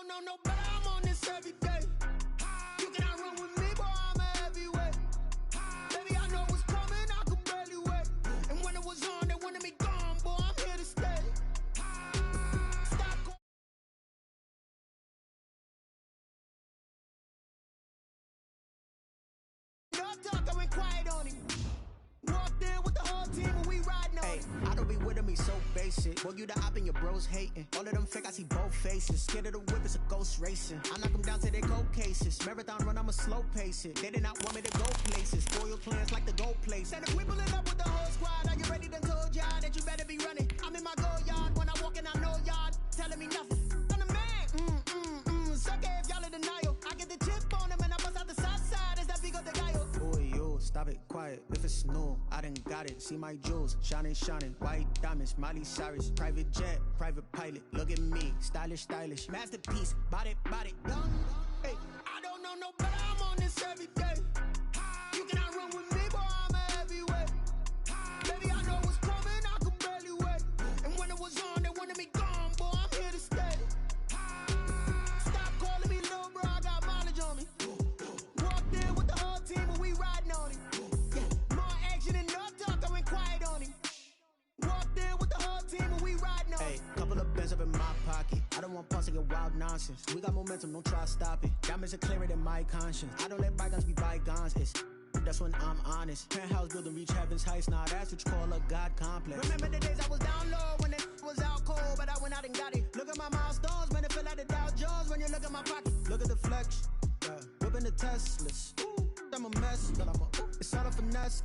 don't know no better, I'm on this every day. You cannot run with me, boy, I'm a heavyweight. Baby, I know what's coming, I could barely wait. And when it was on, they wanted me gone, boy, I'm here to stay. Stop. No talk, I went quiet on him. Walked in with the whole team and we riding on it. I don't be with them, he so basic. Boy, you the op and your bros hating. All of them fake, I see both faces. Scared of the whip, it's a ghost racing. I knock them down to their cold cases. Marathon run, I'ma slow pace it. They did not want me to go places. Spoil plans like the gold place. And if we pulling up with the whole squad, are you ready? Done told y'all that you better be running. I'm in my go yard. When I walk in, I know y'all telling me nothing. I'm the man. Suck it if y'all in denial. I get the chip on them and I bust out the south side. Is that Vigo de Gallo? Boy, yo, stop it, quiet. If it's new, I done got it. See my jewels, shining, shining. White diamonds, Miley Cyrus. Private jet, private pilot. Look at me, stylish, stylish. Masterpiece, body, young. Hey, I don't know no better, I'm on this every day. You cannot run with me, boy, I'm a heavyweight. Baby, I know what's coming, I could barely wait. And when it was on, they wanted me gone, boy, I'm here to stay. Stop calling me little bro, I got mileage on me. Walked in with the whole team and we riding on him. Yeah, more action and no talk, I went quiet on him. Walked in with the whole team and we riding on him. Hey, couple of bands up in my pocket. I don't want pulse to get wild nonsense. We got momentum, don't try to stop it. Diamonds are clearer than my conscience. I don't let bygones be bygones. That's when I'm honest. Penthouse building, reach heaven's heights. Nah, that's what you call a God complex. Remember the days I was down low when it was out cold, but I went out and got it. Look at my milestones, man, it feel like the Dow Jones when you look at my pocket. Look at the flex, yeah. Whipping the Teslas. I'm a mess, but it's all a finesse.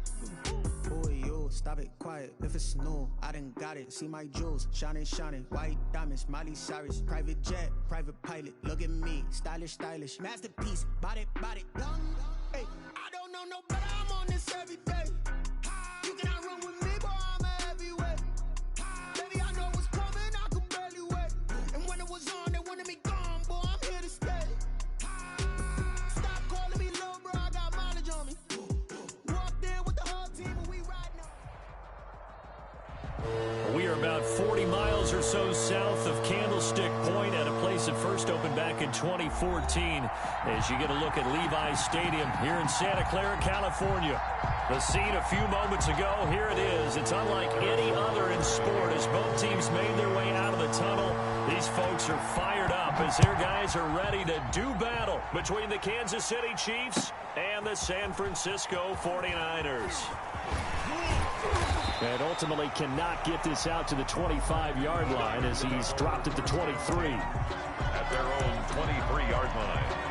Boy, yo, stop it, quiet. If it's new, I done got it. See my jewels, shining, shining. White diamonds, Miley Cyrus. Private jet, private pilot. Look at me, stylish, stylish. Masterpiece, body, young. Hey, I don't know no better, I'm on this every day. You cannot run with me, boy, I'm a heavyweight. Baby, I know what's coming, I could barely wait. And when it was on, they wanted me gone, boy, I'm here to stay. Stop calling me little bro, I got mileage on me. Walked in with the whole team and we riding on. We are about 40 miles or so south of Candlestick Point at a place that first opened back in 2014 as you get a look at Levi's Stadium here in Santa Clara, California. The scene a few moments ago, here it is. It's unlike any other in sport as both teams made their way out of the tunnel. These folks are fired up as their guys are ready to do battle between the Kansas City Chiefs and the San Francisco 49ers. And ultimately cannot get this out to the 25-yard line as he's dropped at the 23. At their own 23-yard line.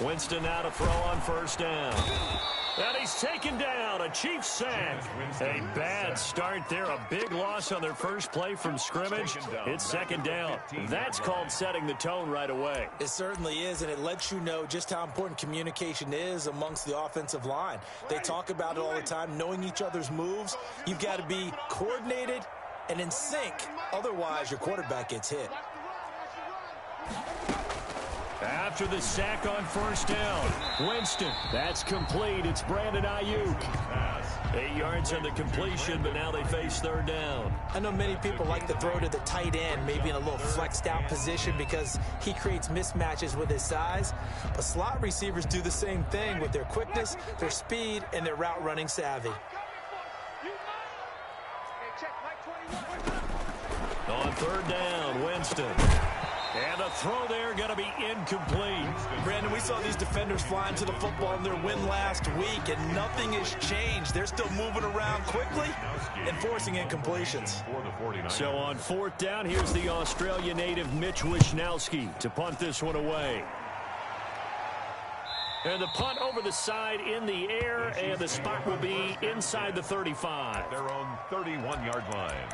Winston now to throw on first down. And he's taken down. A Chiefs sack. A bad start there. A big loss on their first play from scrimmage. It's second down. That's called setting the tone right away. It certainly is, and it lets you know just how important communication is amongst the offensive line. They talk about it all the time, knowing each other's moves. You've got to be coordinated and in sync. Otherwise, your quarterback gets hit. After the sack on first down, Winston, that's complete. It's Brandon Ayuk. 8 yards on the completion, but now they face third down. I know many people like to throw to the tight end, maybe in a little flexed out position because he creates mismatches with his size. But slot receivers do the same thing with their quickness, their speed, and their route running savvy. On third down, Winston. And the throw there going to be incomplete. Brandon, we saw these defenders flying to the football in their win last week, and nothing has changed. They're still moving around quickly and forcing incompletions. So on fourth down, here's the Australia native Mitch Wishnowsky to punt this one away. And the punt over the side in the air, and the spot will be inside the 35. Their own 31-yard line.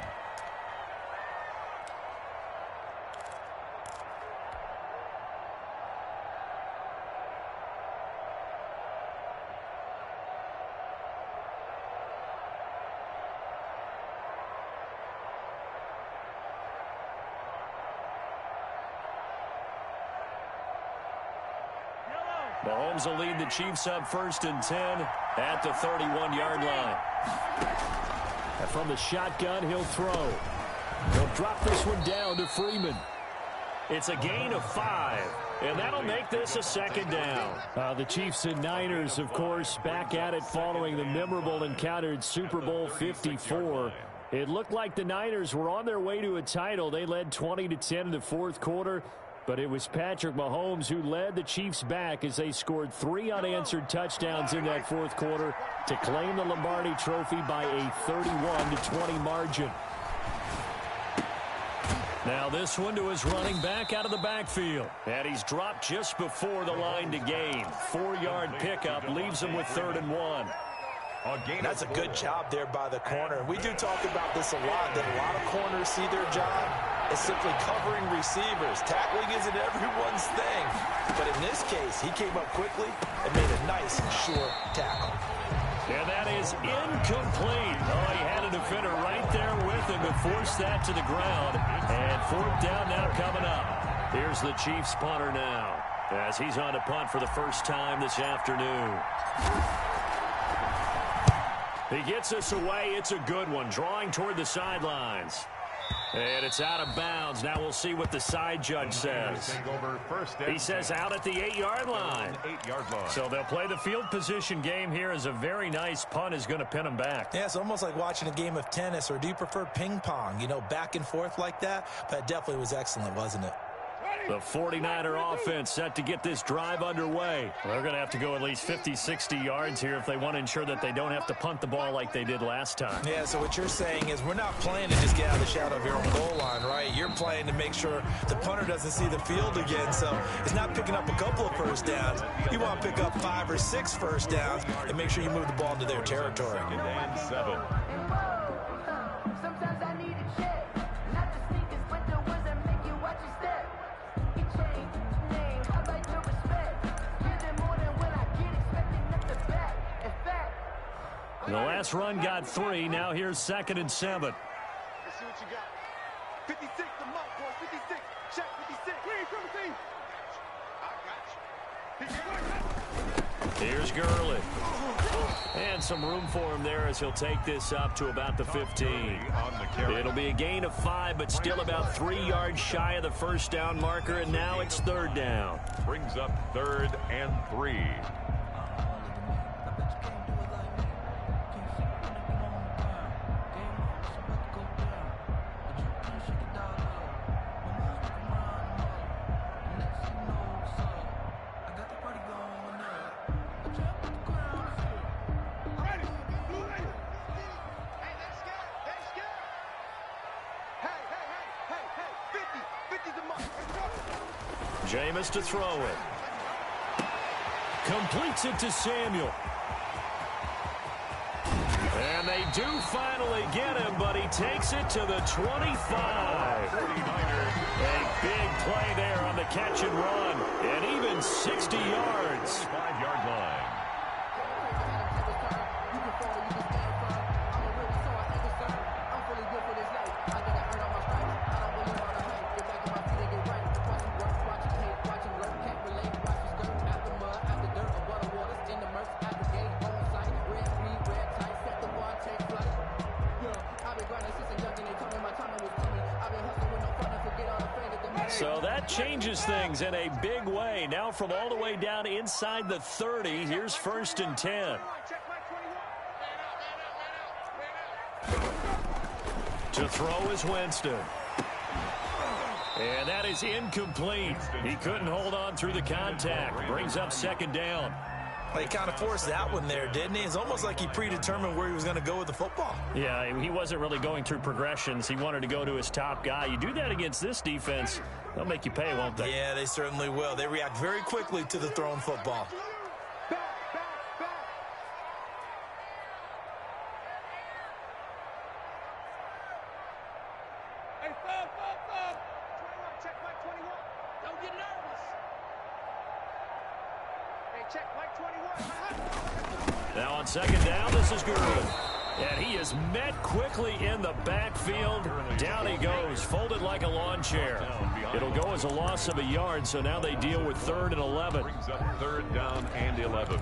Mahomes will lead the Chiefs up 1st and 10 at the 31-yard line. And from the shotgun, he'll throw. He'll drop this one down to Freeman. It's a gain of 5, and that'll make this a 2nd down. The Chiefs and Niners, of course, back at it following the memorable encounter in Super Bowl 54. It looked like the Niners were on their way to a title. They led 20-10 in the 4th quarter, but it was Patrick Mahomes who led the Chiefs back as they scored 3 unanswered touchdowns in that 4th quarter to claim the Lombardi Trophy by a 31-20 margin. Now this one to his running back out of the backfield. And he's dropped just before the line to gain. 4-yard pickup leaves him with 3rd and 1. That's a good job there by the corner. We do talk about this a lot, that a lot of corners see their job as simply covering receivers. Tackling isn't everyone's thing. But in this case, he came up quickly and made a nice and sure tackle. And that is incomplete. Oh, he had a defender right there with him to force that to the ground. And 4th down now coming up. Here's the Chiefs punter now as he's on to punt for the first time this afternoon. He gets us away. It's a good one, drawing toward the sidelines. And it's out of bounds. Now we'll see what the side judge says. He says out at the 8-yard line. So they'll play the field position game here as a very nice punt is going to pin them back. Yeah, it's almost like watching a game of tennis, or do you prefer ping pong? You know, back and forth like that? But it definitely was excellent, wasn't it? The 49er offense set to get this drive underway. They're going to have to go at least 50, 60 yards here if they want to ensure that they don't have to punt the ball like they did last time. Yeah, so what you're saying is we're not playing to just get out of the shadow of your own goal line, right? You're playing to make sure the punter doesn't see the field again. So it's not picking up a couple of first downs. You want to pick up 5 or 6 first downs and make sure you move the ball into their territory. 2nd and 7. Sometimes I need a check. Not the sneakers, but the ones that make you watch your step. You change your name, I like your respect. Get it more than when I get expecting nothing back. In fact, The last run got 3. Now here's 2nd and 7. Let's see what you got. 56, the mark, boy. 56. Check 56. Green, 17. I got you. Here's Gurley. And some room for him there as he'll take this up to about the 15. It'll be a gain of 5, but still about 3 yards shy of the first down marker, and now it's 3rd down. Brings up 3rd and 3. Jameis to throw it. Completes it to Samuel. And they do finally get him, but he takes it to the 25. A big play there on the catch and run. And even 60 yards. 5-yard line. So that changes things in a big way. Now from all the way down inside the 30, here's 1st and 10. To throw is Winston. And that is incomplete. He couldn't hold on through the contact. Brings up 2nd down. He kind of forced that one there, didn't he? It's almost like he predetermined where he was going to go with the football. Yeah, he wasn't really going through progressions. He wanted to go to his top guy. You do that against this defense, they'll make you pay, won't they? Yeah, they certainly will. They react very quickly to the thrown football. Hey, Fub. 21, check Mike 21. Don't get nervous. Hey, check Mike 21. Now on 2nd down, this is Gurley. And he is met quickly in the backfield. Down he goes, folded like a lawn chair. It'll go as a loss of a yard, so now they deal with 3rd and 11. Brings up 3rd down and 11.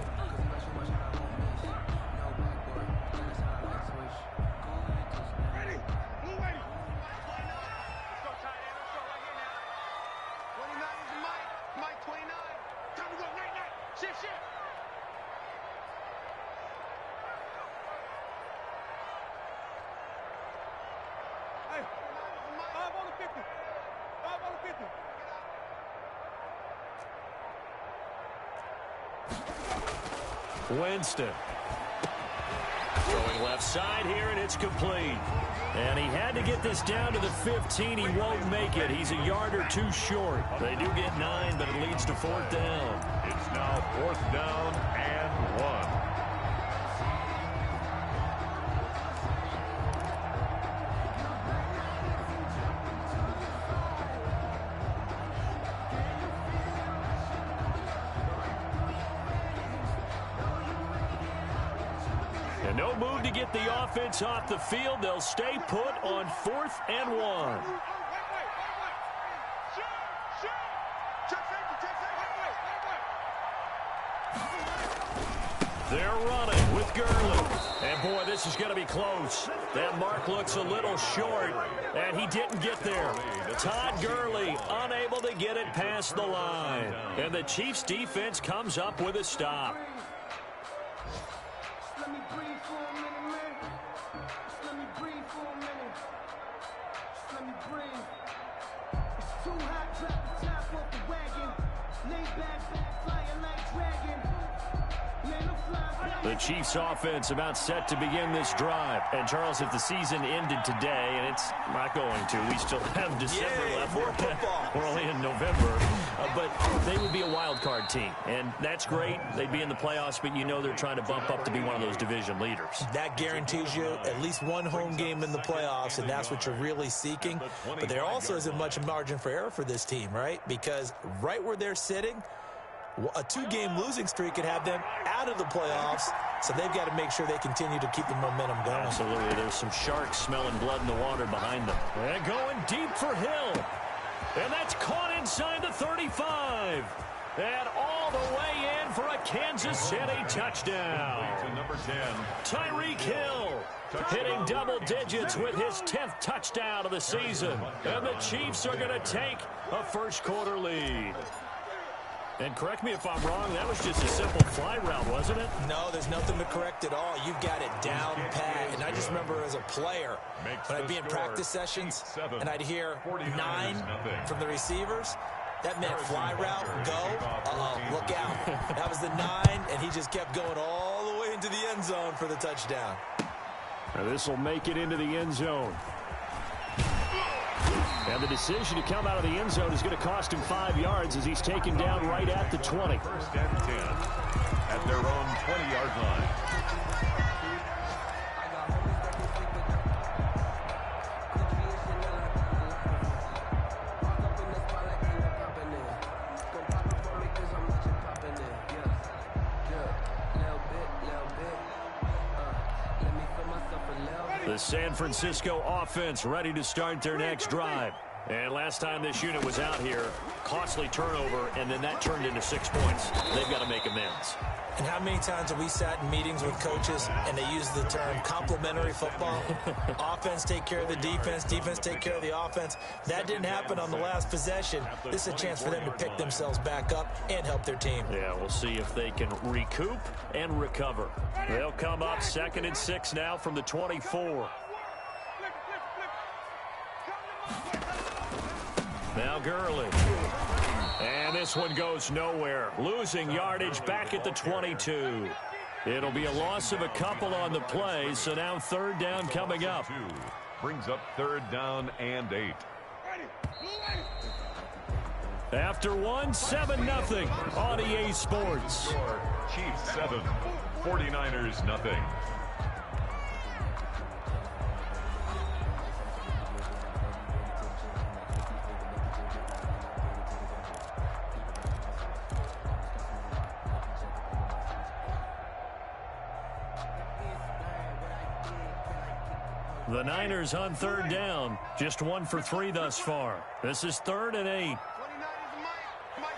Winston. Throwing left side here, and it's complete. And he had to get this down to the 15. He won't make it. He's a yard or two short. They do get 9, but it leads to 4th down. It's now 4th down and 1. And no move to get the offense off the field. They'll stay put on 4th and 1. They're running with Gurley. And, boy, this is going to be close. That mark looks a little short, and he didn't get there. Todd Gurley unable to get it past the line. And the Chiefs' defense comes up with a stop. Let me breathe for a minute, man. Just let me breathe for a minute. Just let me breathe. It's too hot, drop the top off the wagon. Lay back, flying like dragon. Man, I'm flying. The Chiefs offense about set to begin this drive. And, Charles, if the season ended today, and it's not going to, we still have December left. More football. We're only in November. But they would be a wild card team. And that's great. They'd be in the playoffs, but you know they're trying to bump up to be one of those division leaders. That guarantees you at least one home game in the playoffs, and that's what you're really seeking. But there also isn't much margin for error for this team, right? Because right where they're sitting, a 2-game losing streak could have them out of the playoffs, so they've got to make sure they continue to keep the momentum going. Absolutely. There's some sharks smelling blood in the water behind them. And going deep for Hill. And that's caught inside the 35. And all the way in for a Kansas City touchdown. To number 10. Tyreek Hill hitting double digits with his 10th touchdown of the season. And the Chiefs are going to take a first-quarter lead. And correct me if I'm wrong, that was just a simple fly route, wasn't it? No, there's nothing to correct at all. You've got it down pat. And I just remember as a player, when I'd be in practice sessions, and I'd hear 9 from the receivers, that meant fly route, go, look out. That was the 9, and he just kept going all the way into the end zone for the touchdown. Now this will make it into the end zone. And the decision to come out of the end zone is going to cost him 5 yards as he's taken down right at the 20. 1st and 10 at their own 20-yard line. The San Francisco offense ready to start their next drive. And last time this unit was out here, costly turnover, and then that turned into 6 points. They've got to make amends. And how many times have we sat in meetings with coaches and they use the term complementary football? Offense take care of the defense, defense take care of the offense. That didn't happen on the last possession. This is a chance for them to pick themselves back up and help their team. Yeah, we'll see if they can recoup and recover. They'll come up 2nd and 6 now from the 24. Now Gurley. And this one goes nowhere. Losing yardage back at the 22. It'll be a loss of a couple on the play, so now 3rd down coming up. Brings up 3rd down and 8. After 7-0 on EA Sports. Chiefs 7, 49ers nothing. The Niners on third down. Just 1 for 3 thus far. This is 3rd and 8. 29 is Mike. Mike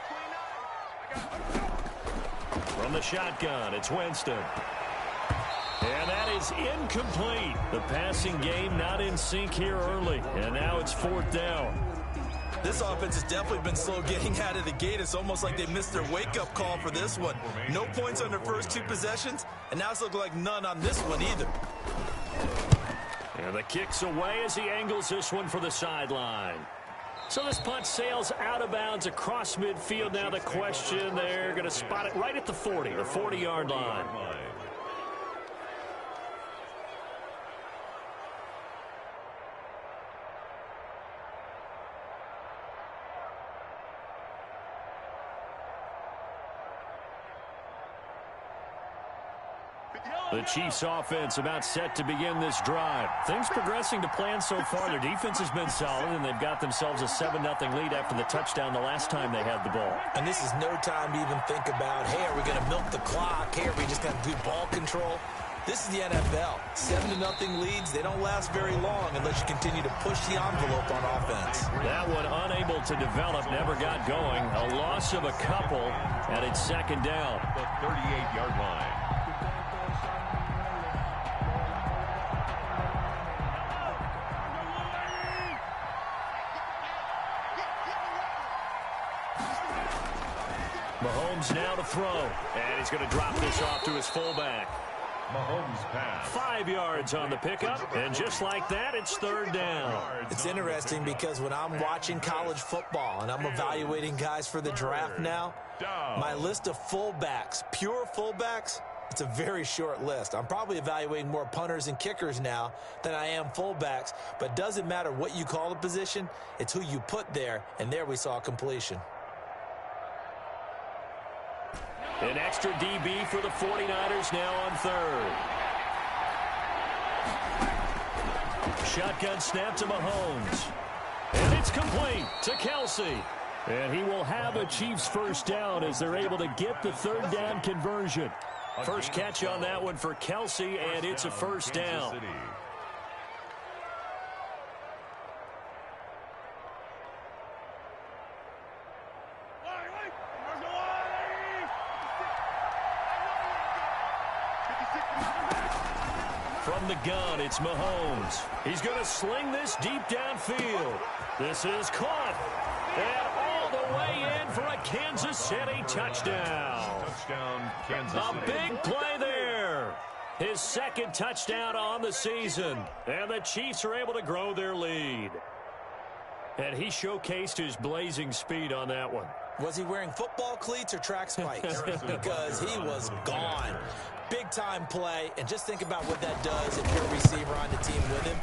29. From the shotgun, it's Winston. And that is incomplete. The passing game not in sync here early. And now it's 4th down. This offense has definitely been slow getting out of the gate. It's almost like they missed their wake-up call for this one. No points on their first 2 possessions, and now it's looking like none on this one either. And the kick's away as he angles this one for the sideline. So this punt sails out of bounds across midfield. Now the question, they're going to spot it right at the 40, the 40-yard line. The Chiefs offense about set to begin this drive. Things progressing to plan so far. Their defense has been solid, and they've got themselves a 7-0 lead after the touchdown the last time they had the ball. And this is no time to even think about, hey, are we going to milk the clock? Hey, are we just going to do ball control? This is the NFL. 7-0 leads, they don't last very long unless you continue to push the envelope on offense. That one unable to develop, never got going. A loss of a couple, and it's 2nd down. The 38-yard line. Mahomes now to throw, and he's going to drop this off to his fullback. Mahomes pass. 5 yards on the pickup, and just like that, it's 3rd down. It's interesting because when I'm watching college football and I'm evaluating guys for the draft now, my list of fullbacks, pure fullbacks, it's a very short list. I'm probably evaluating more punters and kickers now than I am fullbacks, but it doesn't matter what you call the position, it's who you put there, and there we saw completion. An extra DB for the 49ers now on 3rd. Shotgun snap to Mahomes. And it's complete to Kelce. And he will have a Chiefs first down as they're able to get the 3rd down conversion. First catch on that one for Kelce, and it's a first down. From the gun, it's Mahomes. He's going to sling this deep downfield. This is caught. And all the way in for a Kansas City touchdown. Touchdown, Kansas City. A big play there. His 2nd touchdown on the season. And the Chiefs are able to grow their lead. And he showcased his blazing speed on that one. Was he wearing football cleats or track spikes? Because he was gone. Big-time play, and just think about what that does if you're a receiver on the team with him.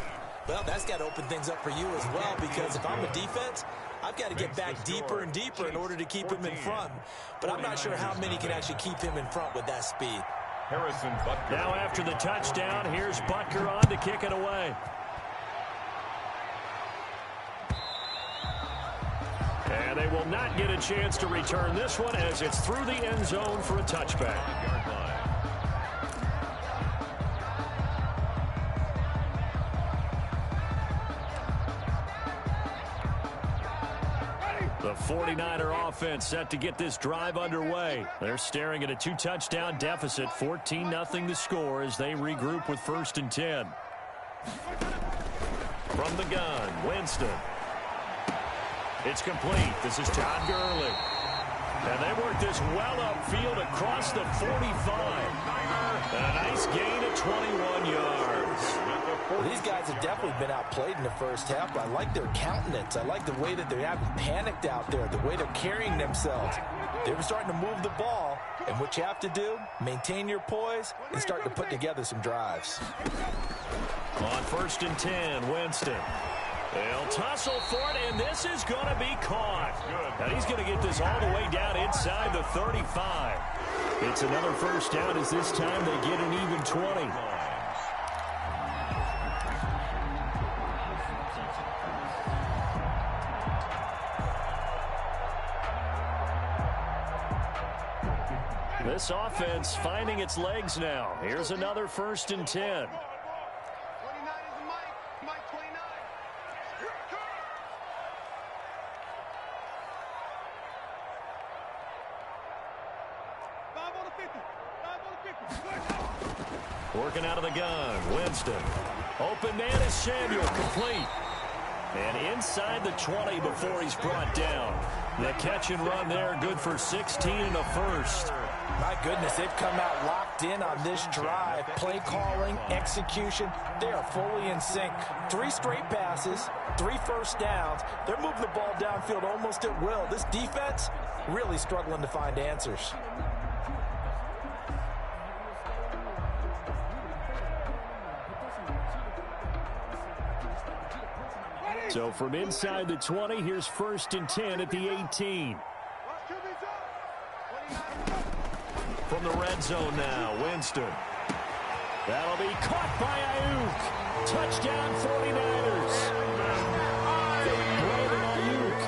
Well, that's got to open things up for you as well, because if I'm a defense, I've got to get back deeper and deeper in order to keep him in front. But I'm not sure how many can actually keep him in front with that speed. Harrison Butker. Now after the touchdown, here's Butker on to kick it away. And they will not get a chance to return this one as it's through the end zone for a touchback. The 49er offense set to get this drive underway. They're staring at a 2-touchdown deficit, 14-0 the score as they regroup with 1st and 10. From the gun, Winston. It's complete. This is Todd Gurley. And they work this well upfield across the 45. And a nice gain of 21 yards. Well, these guys have definitely been outplayed in the first half. I like their countenance. I like the way that they haven't panicked out there, the way they're carrying themselves. They were starting to move the ball, and what you have to do, maintain your poise and start to put together some drives. On 1st and 10, Winston. They'll tussle for it, and this is going to be caught. And he's going to get this all the way down inside the 35. It's another first down as this time they get an even 20. This offense finding its legs now. Here's another 1st and 10. 29 is Mike. Working out of the gun, Winston. Open man is Samuel, complete. And inside the 20 before he's brought down. The catch and run there, good for 16 and a first. My goodness, they've come out locked in on this drive. Play calling, execution, they are fully in sync. 3 straight passes, 3 first downs. They're moving the ball downfield almost at will. This defense really struggling to find answers. So from inside the 20, here's 1st and 10 at the 18. From the red zone now, Winston. That'll be caught by Ayuk. Touchdown 49ers. Brandon Ayuk,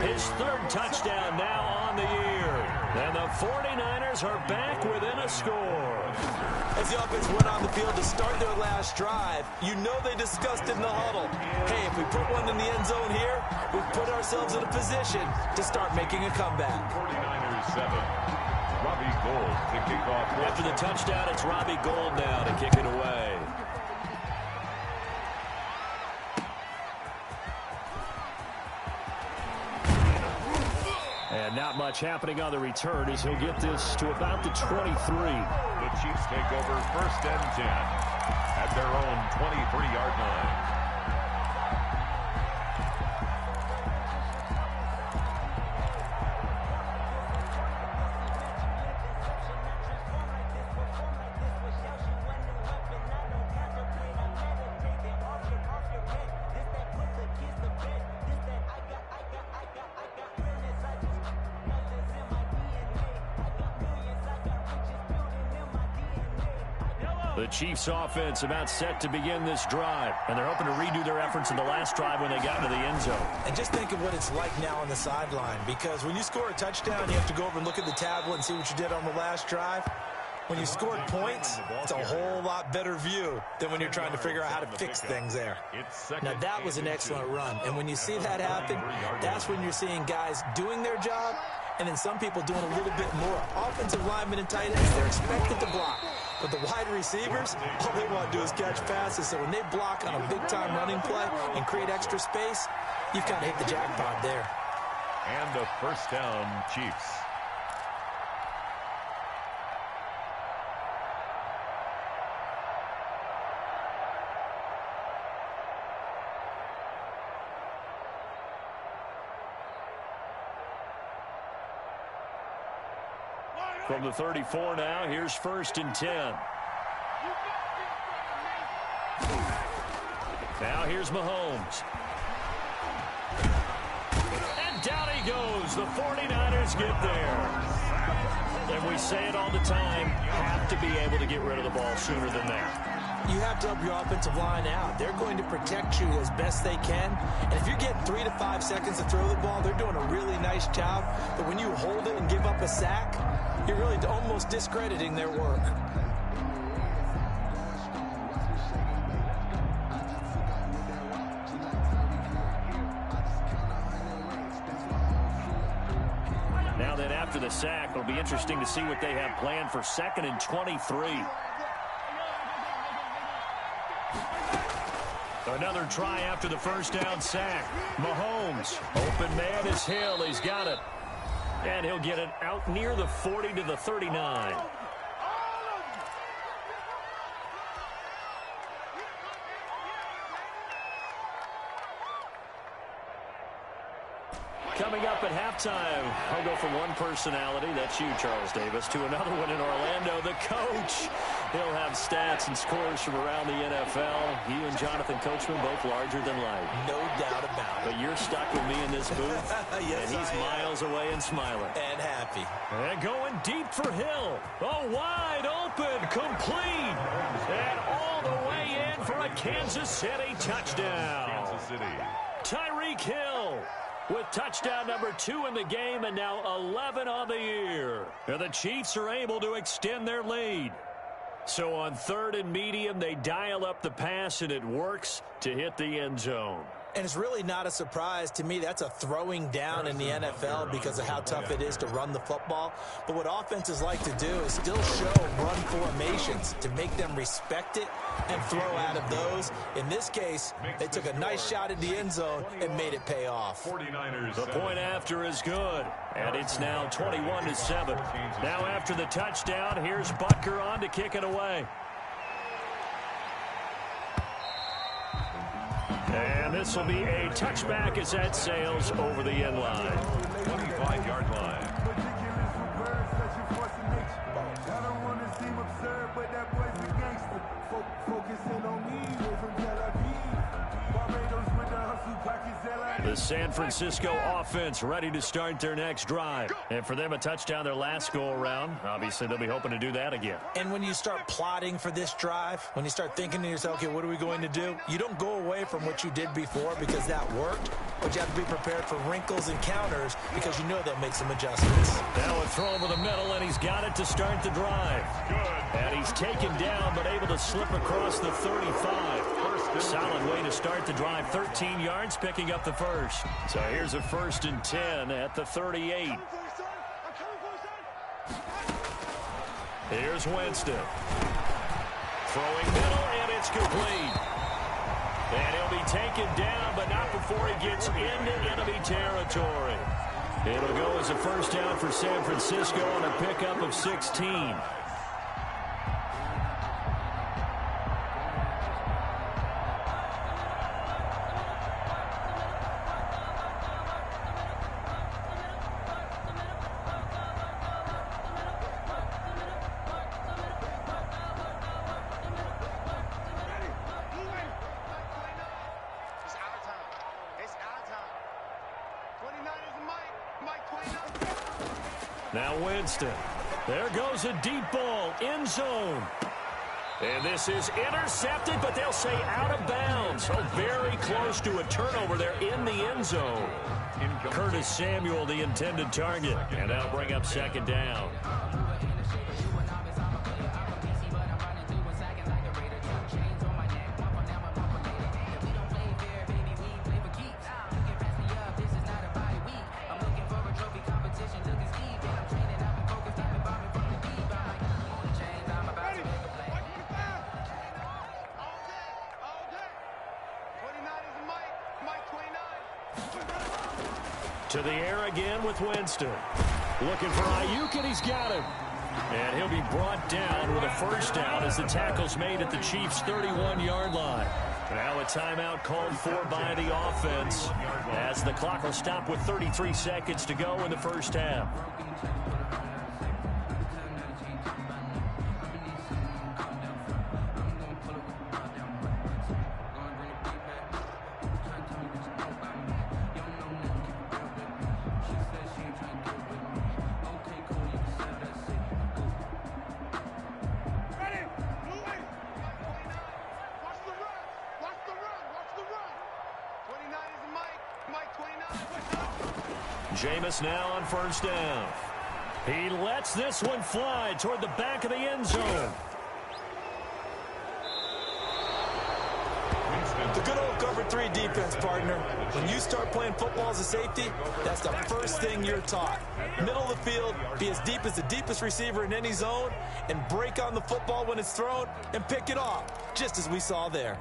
his 3rd touchdown now on the year. And the 49ers are back within a score. As the offense went on the field to start their last drive, you know they discussed in the huddle. Hey, if we put one in the end zone here, we've put ourselves in a position to start making a comeback. 49ers 7. Robbie Gould to kick off. After the touchdown, it's Robbie Gould now to kick it away. And not much happening on the return as he'll get this to about the 23. The Chiefs take over 1st and 10 at their own 23-yard line. The Chiefs offense about set to begin this drive, and they're hoping to redo their efforts in the last drive when they got into the end zone. And just think of what it's like now on the sideline, because when you score a touchdown, you have to go over and look at the tablet and see what you did on the last drive. When you scored points, it's a whole lot better view than when you're trying to figure out how to fix things there. Now, that was an excellent run, and when you see that happen, that's when you're seeing guys doing their job, and then some people doing a little bit more. Offensive linemen and tight ends, they're expected to block. But the wide receivers, all they want to do is catch passes. So when they block on a big-time running play and create extra space, you've kind of hit the jackpot there. And the 1st down, Chiefs. From the 34 now, here's 1st and 10. Now here's Mahomes. And down he goes. The 49ers get there. And we say it all the time, have to be able to get rid of the ball sooner than that. You have to help your offensive line out. They're going to protect you as best they can. And if you're getting 3 to 5 seconds to throw the ball, they're doing a really nice job. But when you hold it and give up a sack, you're really almost discrediting their work. Now then, after the sack, it'll be interesting to see what they have planned for 2nd and 23. Another try after the 1st down sack. Mahomes, open man is Hill. He's got it. And he'll get it out near the 40 to the 39. Coming up at halftime, I'll go from one personality, that's you, Charles Davis, to another one in Orlando, the coach. He'll have stats and scores from around the NFL. You and Jonathan Coachman, both larger than life. No doubt about it. But you're stuck with me in this booth, yes, and he's miles away and smiling. And happy. And going deep for Hill. Oh, wide open, complete. And all the way in for a Kansas City touchdown. Kansas City. Tyreek Hill with touchdown number 2 in the game, and now 11 on the year. And the Chiefs are able to extend their lead. So on 3rd and medium, they dial up the pass, and it works to hit the end zone. And it's really not a surprise to me. That's a throwing down in the NFL because of how tough it is to run the football. But what offenses like to do is still show run formations to make them respect it and throw out of those. In this case, they took a nice shot at the end zone and made it pay off. The point after is good, and it's now 21-7. Now after the touchdown, here's Butker on to kick it away. And this will be a touchback as that sails over the end line. 25-yard line. The San Francisco offense ready to start their next drive. And for them, a touchdown their last go-around. Obviously, they'll be hoping to do that again. And when you start plotting for this drive, when you start thinking to yourself, okay, what are we going to do? You don't go away from what you did before because that worked, but you have to be prepared for wrinkles and counters because you know they'll make some adjustments. Now a throw over the middle, and he's got it to start the drive. And he's taken down, but able to slip across the 35. Solid way to start the drive. 13 yards, picking up the first. So here's a 1st and 10 at the 38. Here's Winston. Throwing middle, and it's complete. And he'll be taken down, but not before he gets into enemy territory. It'll go as a first down for San Francisco on a pickup of 16. Now Winston. There goes a deep ball, end zone. And this is intercepted, but they'll say out of bounds. So very close to a turnover there in the end zone. Curtis Samuel, the intended target. And that'll bring up 2nd down. To the air again with Winston. Looking for Ayuk, and he's got him. And he'll be brought down with a first down as the tackle's made at the Chiefs' 31-yard line. Now a timeout called for by the offense as the clock will stop with 33 seconds to go in the first half. Jameis now on first down. He lets this one fly toward the back of the end zone. The good old cover 3 defense, partner. When you start playing football as a safety, that's the first thing you're taught. Middle of the field, be as deep as the deepest receiver in any zone, and break on the football when it's thrown and pick it off, just as we saw there.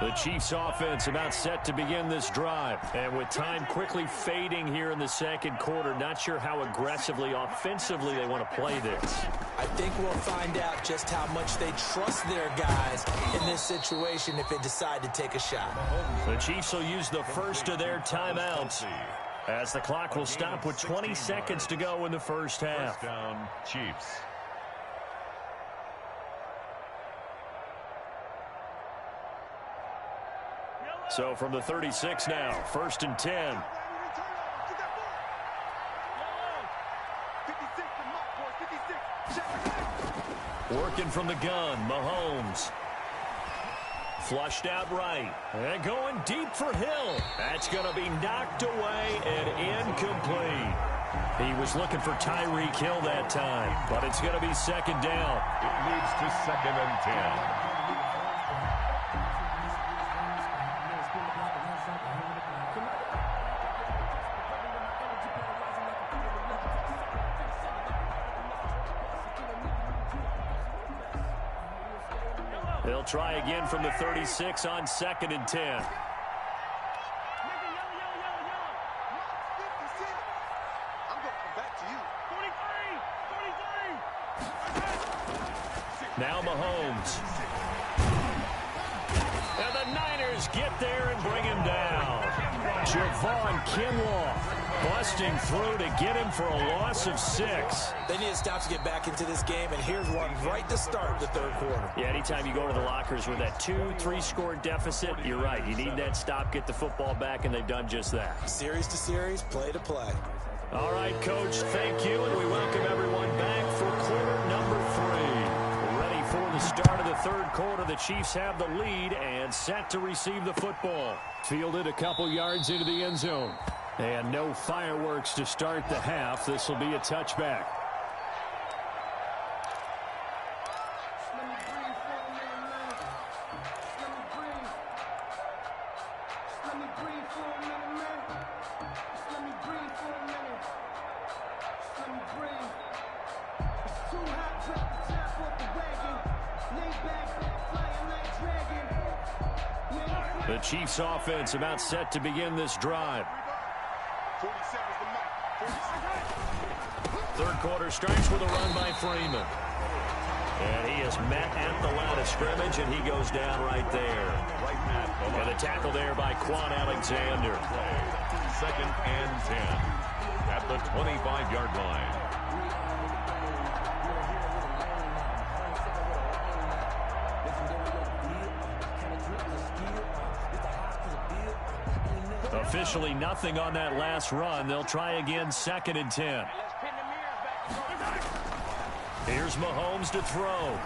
The Chiefs offense about set to begin this drive. And with time quickly fading here in the second quarter, not sure how aggressively, offensively they want to play this. I think we'll find out just how much they trust their guys in this situation if they decide to take a shot. The Chiefs will use the first of their timeouts as the clock will stop with 20 seconds to go in the first half. First down, Chiefs. So from the 36 now, 1st and 10. Working from the gun, Mahomes. Flushed out right. And going deep for Hill. That's going to be knocked away and incomplete. He was looking for Tyreek Hill that time, but it's going to be second down. It leads to 2nd and 10. They'll try again from the 36 on 2nd and 10. Now Mahomes. And the Niners get there and bring him down. Javon Kinlaw busting through to get him for a loss of 6. They need to stop to get back into this game, and here's one right to start the third quarter. Yeah, anytime you go to the lockers with that 2-3 score deficit, you're right. You need that stop, get the football back, and they've done just that. Series to series, play to play. All right, Coach, thank you, and we welcome everyone back for quarter number 3. Ready for the start of the third quarter. The Chiefs have the lead and set to receive the football. Fielded a couple yards into the end zone. And no fireworks to start the half. This will be a touchback. The Chiefs offense about set to begin this drive. Third quarter starts with a run by Freeman. And he is met at the line of scrimmage, and he goes down right there. And a tackle there by Quan Alexander. 2nd and 10 at the 25-yard line. Officially nothing on that last run. They'll try again 2nd and 10. Here's Mahomes to throw.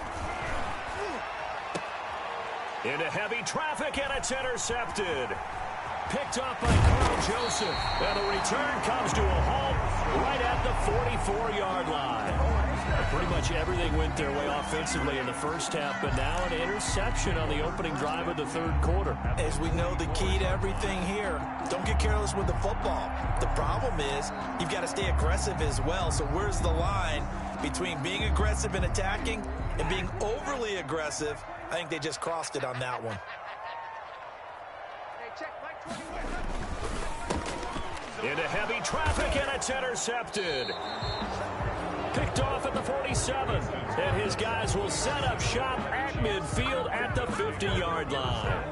Into heavy traffic, and it's intercepted. Picked off by Carl Joseph. And the return comes to a halt right at the 44-yard line. Pretty much everything went their way offensively in the first half, but now an interception on the opening drive of the third quarter. As we know, the key to everything here, don't get careless with the football. The problem is you've got to stay aggressive as well. So where's the line between being aggressive and attacking and being overly aggressive? I think they just crossed it on that one. Into heavy traffic, and it's intercepted. Picked off at the 47. And his guys will set up shop at midfield at the 50-yard line.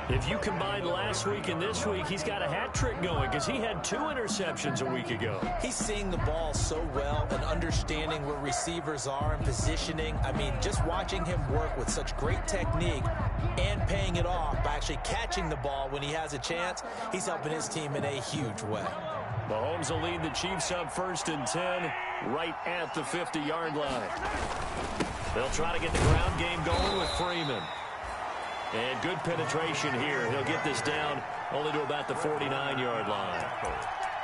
If you combine last week and this week, he's got a hat trick going because he had 2 interceptions a week ago. He's seeing the ball so well and understanding where receivers are and positioning. I mean, just watching him work with such great technique and paying it off by actually catching the ball when he has a chance, he's helping his team in a huge way. Mahomes will lead the Chiefs up 1st and 10 right at the 50-yard line. They'll try to get the ground game going with Freeman. And good penetration here. He'll get this down only to about the 49-yard line.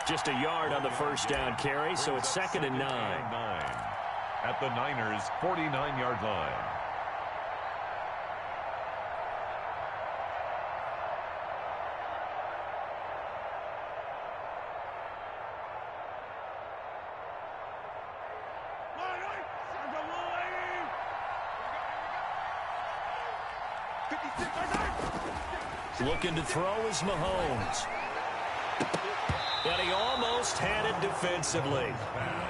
Just a yard on the first down carry, so it's 2nd and 9. At the Niners' 49-yard line. Looking to throw is Mahomes. And he almost had it defensively.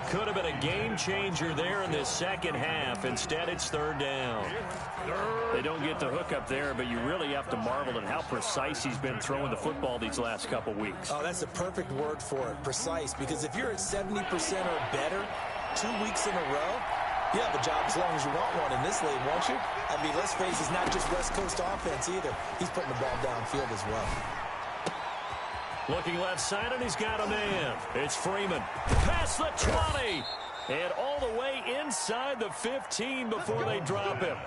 Could have been a game changer there in this second half. Instead, it's 3rd down. They don't get the hook up there, but you really have to marvel at how precise he's been throwing the football these last couple weeks. Oh, that's the perfect word for it, precise, because if you're at 70% or better 2 weeks in a row, you have a job as long as you want one in this league, won't you? I mean, let's face it, it's not just West Coast offense either. He's putting the ball downfield as well. Looking left side, and he's got a man. It's Freeman. Past the 20. And all the way inside the 15 before they drop him.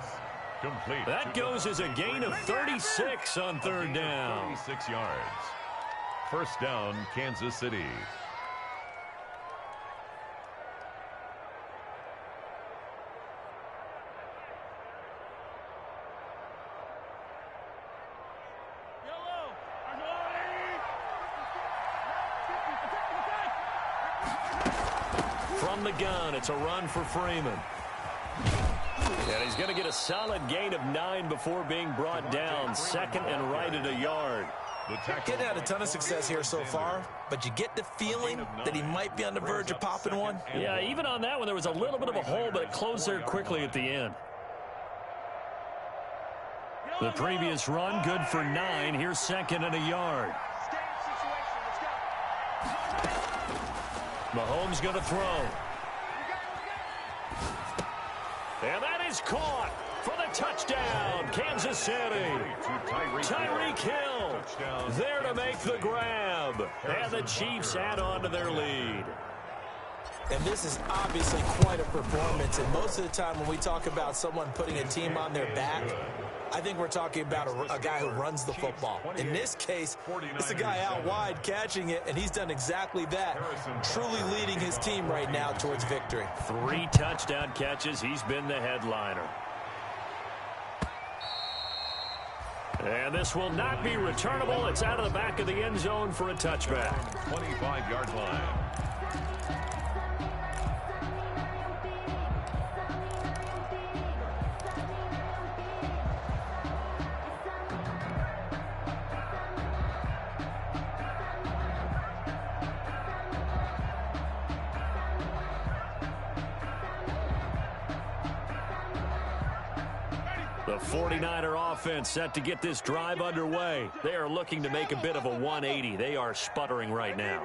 Complete. That goes as a gain of 36 on third down. 36 yards. First down, Kansas City. From the gun, it's a run for Freeman. And he's going to get a solid gain of 9 before being brought down. Second and right at a yard. Getting had a ton of success here so far, but you get the feeling that he might be on the verge of popping one. Yeah, even on that one, there was a little bit of a hole, but it closed there quickly at the end. The previous run, good for 9. Here's second and a yard. Mahomes going to throw. And that is caught for the touchdown, Kansas City. Tyreek Hill there to make the grab. And the Chiefs add on to their lead. And this is obviously quite a performance. And most of the time when we talk about someone putting a team on their back, I think we're talking about a guy who runs the football. In this case, it's a guy out wide catching it, and he's done exactly that, truly leading his team right now towards victory. 3 touchdown catches. He's been the headliner. And this will not be returnable. It's out of the back of the end zone for a touchback. 25-yard line. The 49er offense set to get this drive underway. They are looking to make a bit of a 180. They are sputtering right now.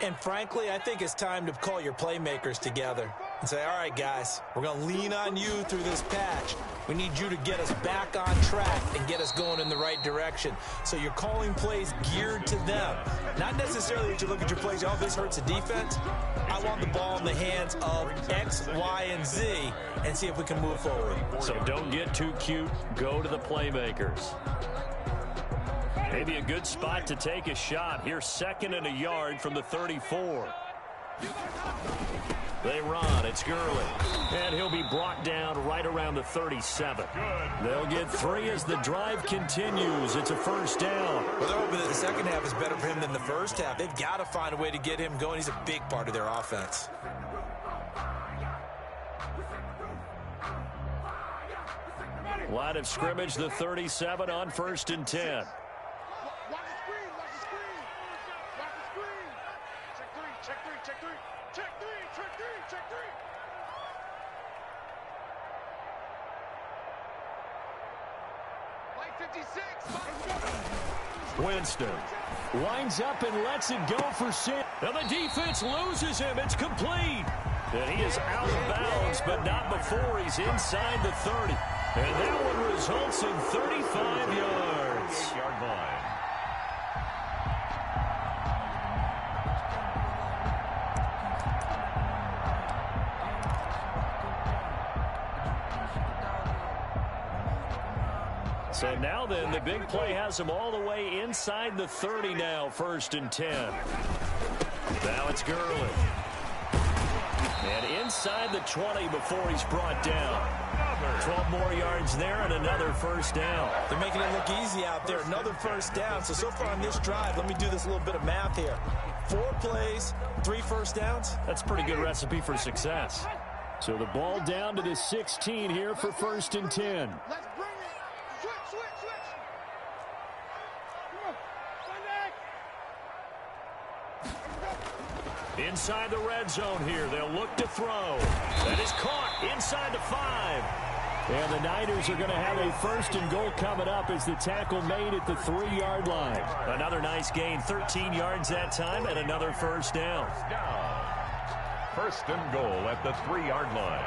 And frankly, I think it's time to call your playmakers together and say, all right, guys, we're going to lean on you through this patch. We need you to get us back on track and get us going in the right direction. So you're calling plays geared to them. Not necessarily that you look at your plays, oh, this hurts the defense. I want the ball in the hands of X, Y, and Z and see if we can move forward. So don't get too cute. Go to the playmakers. Maybe a good spot to take a shot. Here's second and a yard from the 34. They run. It's Gurley. And he'll be brought down right around the 37. They'll get 3 as the drive continues. It's a first down. Well, they're hoping that the second half is better for him than the first half. They've got to find a way to get him going. He's a big part of their offense. Line of scrimmage, the 37 on 1st and 10. Winston lines up and lets it go for 6. And the defense loses him. It's complete. And he is out of bounds, but not before he's inside the 30. And that one results in 35 yards. 8-yard line. So now then, the big play has him all the way inside the 30 now, 1st and 10. Now it's Gurley. And inside the 20 before he's brought down. 12 more yards there and another first down. They're making it look easy out there. Another first down. So far on this drive, let me do this little bit of math here. 4 plays, 3 first downs. That's a pretty good recipe for success. So the ball down to the 16 here for 1st and 10. Let's bring it. Switch. Come on, Inside the red zone here. They'll look to throw. That is caught inside the 5. And the Niners are going to have a 1st and goal coming up as the tackle made at the 3-yard line. Another nice gain, 13 yards that time, and another first down. 1st and goal at the 3-yard line.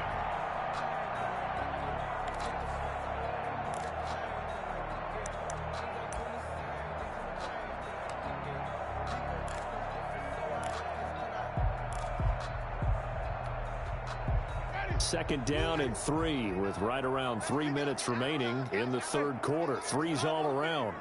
2nd down and 3 with right around 3 minutes remaining in the third quarter. 3's all around.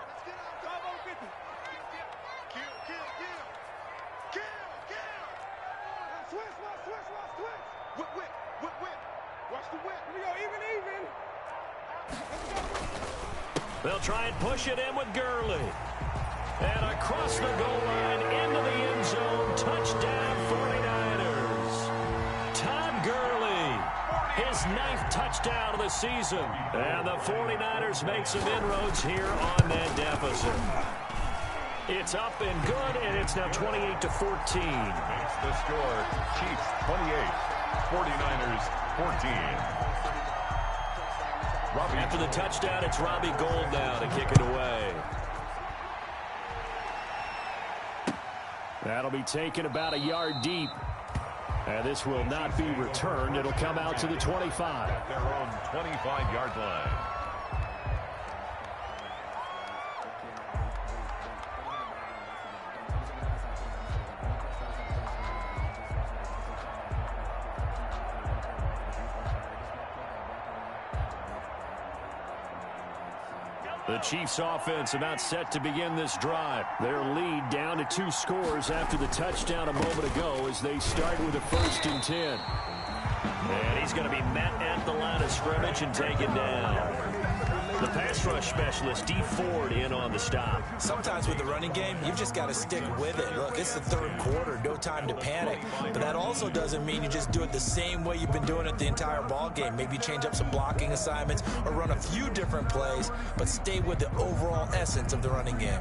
They'll try and push it in with Gurley. And across the goal line into the end zone. Touchdown 49ers. Todd Gurley, his 9th touchdown of the season. And the 49ers make some inroads here on that deficit. It's up and good, and it's now 28-14. Makes the score. Chiefs 28, 49ers 14. After the touchdown, it's Robbie Gould now to kick it away. That'll be taken about a yard deep. And this will not be returned. It'll come out to the 25. At their own 25-yard line. The Chiefs offense about set to begin this drive. Their lead down to 2 scores after the touchdown a moment ago as they start with a 1st and 10. And he's going to be met at the line of scrimmage and taken down. The pass rush specialist, Dee Ford, in on the stop. Sometimes with the running game, you've just got to stick with it. Look, it's the third quarter, no time to panic. But that also doesn't mean you just do it the same way you've been doing it the entire ball game. Maybe change up some blocking assignments or run a few different plays, but stay with the overall essence of the running game.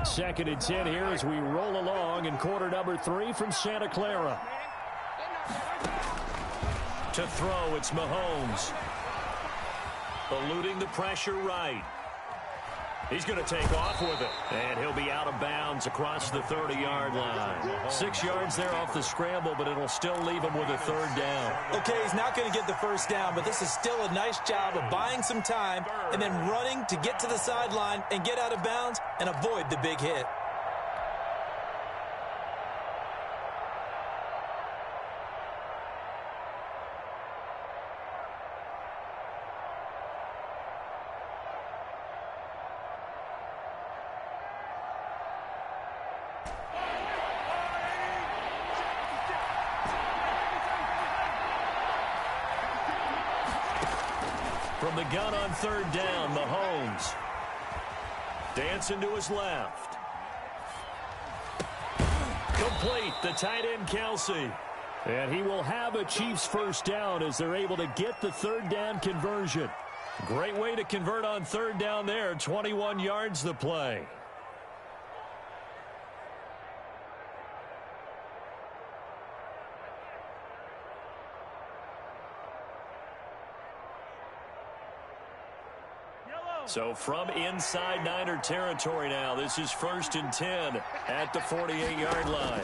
2nd and 10 here as we roll along in quarter number 3 from Santa Clara. To throw, it's Mahomes. Eluding the pressure right. He's going to take off with it. And he'll be out of bounds across the 30-yard line. 6 yards there off the scramble, but it'll still leave him with a 3rd down. Okay, he's not going to get the 1st down, but this is still a nice job of buying some time and then running to get to the sideline and get out of bounds and avoid the big hit. From the gun on 3rd down, Mahomes. Dancing to his left. Complete, the tight end, Kelsey. And he will have a Chiefs 1st down as they're able to get the 3rd down conversion. Great way to convert on 3rd down there. 21 yards the play. So from inside Niner territory now, this is 1st and 10 at the 48-yard line.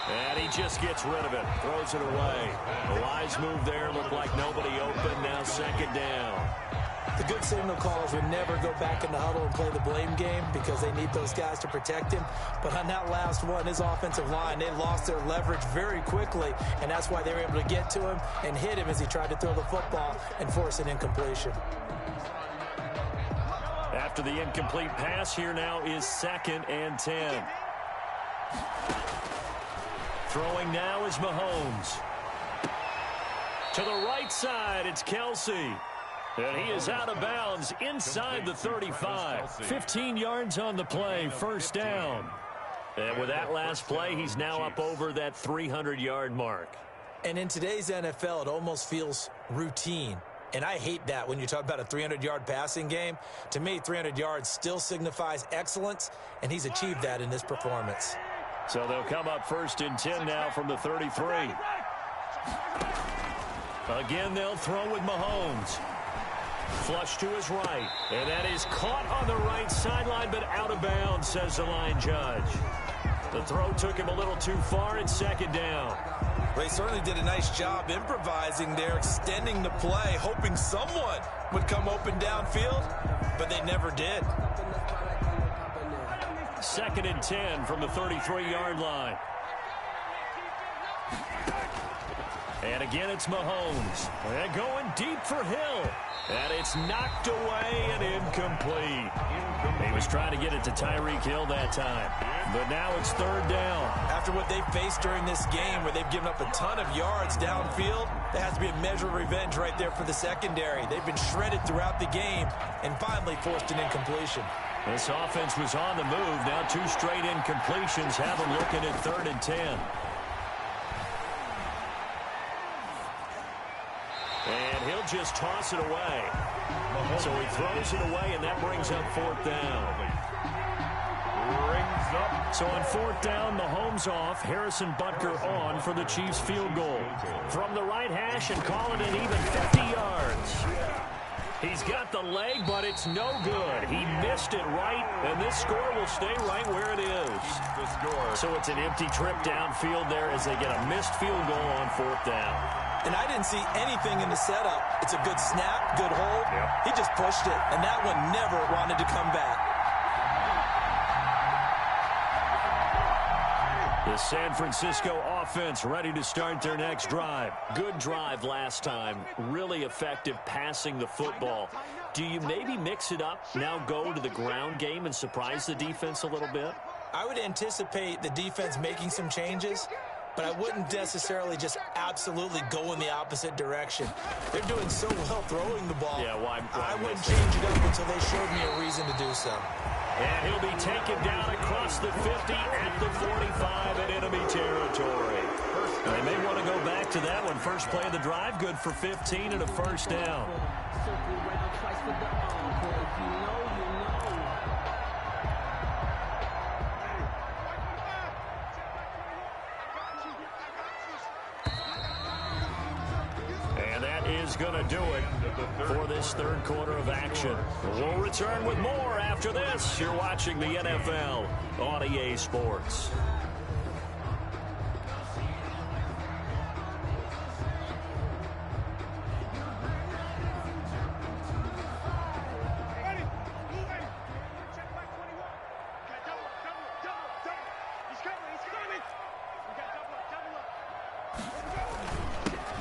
And he just gets rid of it, throws it away. A wise move there, looked like nobody open, now 2nd down. The good signal callers would never go back in the huddle and play the blame game because they need those guys to protect him. But on that last one, his offensive line, they lost their leverage very quickly, and that's why they were able to get to him and hit him as he tried to throw the football and force an incompletion. After the incomplete pass, here now is 2nd and 10. Throwing now is Mahomes. To the right side, it's Kelsey. And he is out of bounds inside the 35. 15 yards on the play, 1st down. And with that last play, he's now up over that 300-yard mark. And in today's NFL, it almost feels routine. And I hate that when you talk about a 300-yard passing game. To me, 300 yards still signifies excellence, and he's achieved that in this performance. So they'll come up 1st and 10 now from the 33. Again, they'll throw with Mahomes. Flush to his right. And that is caught on the right sideline, but out of bounds, says the line judge. The throw took him a little too far. It's 2nd down. They certainly did a nice job improvising there, extending the play, hoping someone would come open downfield, but they never did. 2nd and 10 from the 33-yard line. And again, it's Mahomes. And going deep for Hill. And it's knocked away and incomplete. He was trying to get it to Tyreek Hill that time. But now it's 3rd down. After what they faced during this game where they've given up a ton of yards downfield, there has to be a measure of revenge right there for the secondary. They've been shredded throughout the game and finally forced an incompletion. This offense was on the move. Now 2 straight incompletions have them looking at 3rd and 10. And he'll just toss it away. So he throws it away, and that brings up 4th down. So on 4th down, Mahomes off, Harrison Butker on for the Chiefs field goal. From the right hash and call it an even 50 yards. He's got the leg, but it's no good. He missed it right, and this score will stay right where it is. So it's an empty trip downfield there as they get a missed field goal on 4th down. And I didn't see anything in the setup. It's a good snap, good hold. Yep. He just pushed it, and that one never wanted to come back. The San Francisco offense ready to start their next drive. Good drive last time. Really effective passing the football. Do you maybe mix it up, now go to the ground game and surprise the defense a little bit? I would anticipate the defense making some changes, but I wouldn't necessarily just absolutely go in the opposite direction. They're doing so well throwing the ball. Yeah, why I wouldn't change it up until they showed me a reason to do so. And he'll be taken down across the 50 at the 45 in enemy territory. They may want to go back to that one. First play of the drive, good for 15 and a 1st down. Is going to do it for this 3rd quarter of action. We'll return with more after this. You're watching the NFL on EA Sports.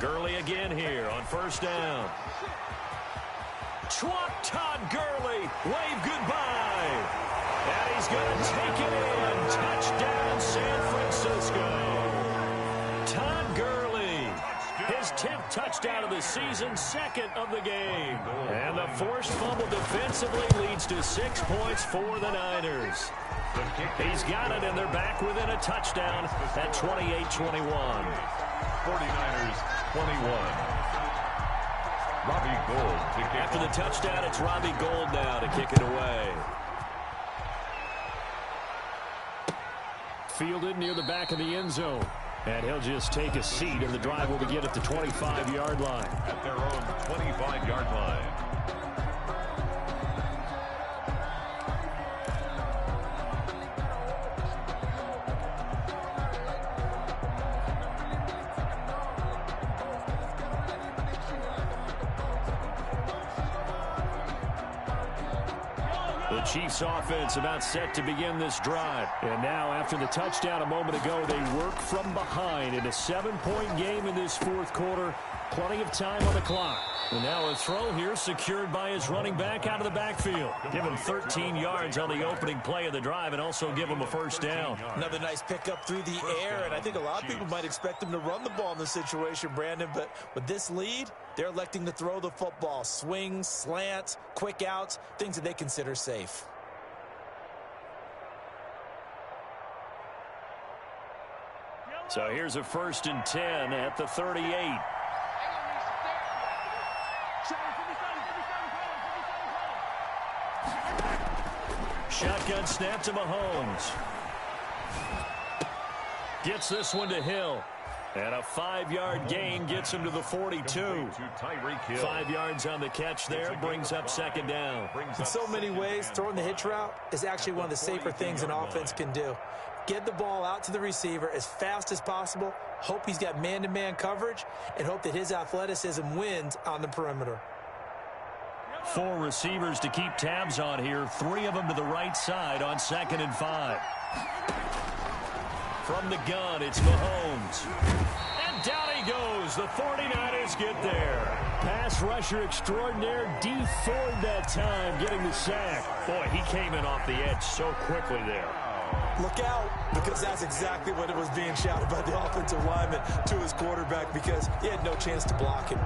Gurley again here on 1st down. Todd Gurley, wave goodbye. And he's going to take it in. Touchdown, San Francisco. Todd Gurley, his 10th touchdown of the season, 2nd of the game. And the forced fumble defensively leads to 6 points for the Niners. He's got it, and they're back within a touchdown at 28-21. 49ers 21. Robbie Gould. After the touchdown, it's Robbie Gould now to kick it away. Fielded near the back of the end zone. And he'll just take a seat, and the drive will begin at the 25-yard line. At their own 25-yard line. The Chiefs offense about set to begin this drive. And now after the touchdown a moment ago, they work from behind in a 7-point game in this 4th quarter. Plenty of time on the clock. And now a throw here secured by his running back out of the backfield. Give him 13 yards on the opening play of the drive and also give him a 1st down. Another nice pickup through the air, and I think a lot of people might expect him to run the ball in this situation, Brandon, but with this lead, they're electing to throw the football. Swings, slants, quick outs, things that they consider safe. So here's a 1st and 10 at the 38. Shotgun snap to Mahomes. Gets this one to Hill. And a 5-yard gain gets him to the 42. 5 yards on the catch there, brings up 2nd down. In so many ways, throwing the hitch route is actually one of the safer things an offense can do. Get the ball out to the receiver as fast as possible, hope he's got man-to-man coverage, and hope that his athleticism wins on the perimeter. 4 receivers to keep tabs on here. 3 of them to the right side on 2nd and 5. From the gun, it's Mahomes. And down he goes. The 49ers get there. Pass rusher extraordinaire. D Ford that time getting the sack. Boy, he came in off the edge so quickly there. Look out, because that's exactly what it was being shouted by the offensive lineman to his quarterback, because he had no chance to block him.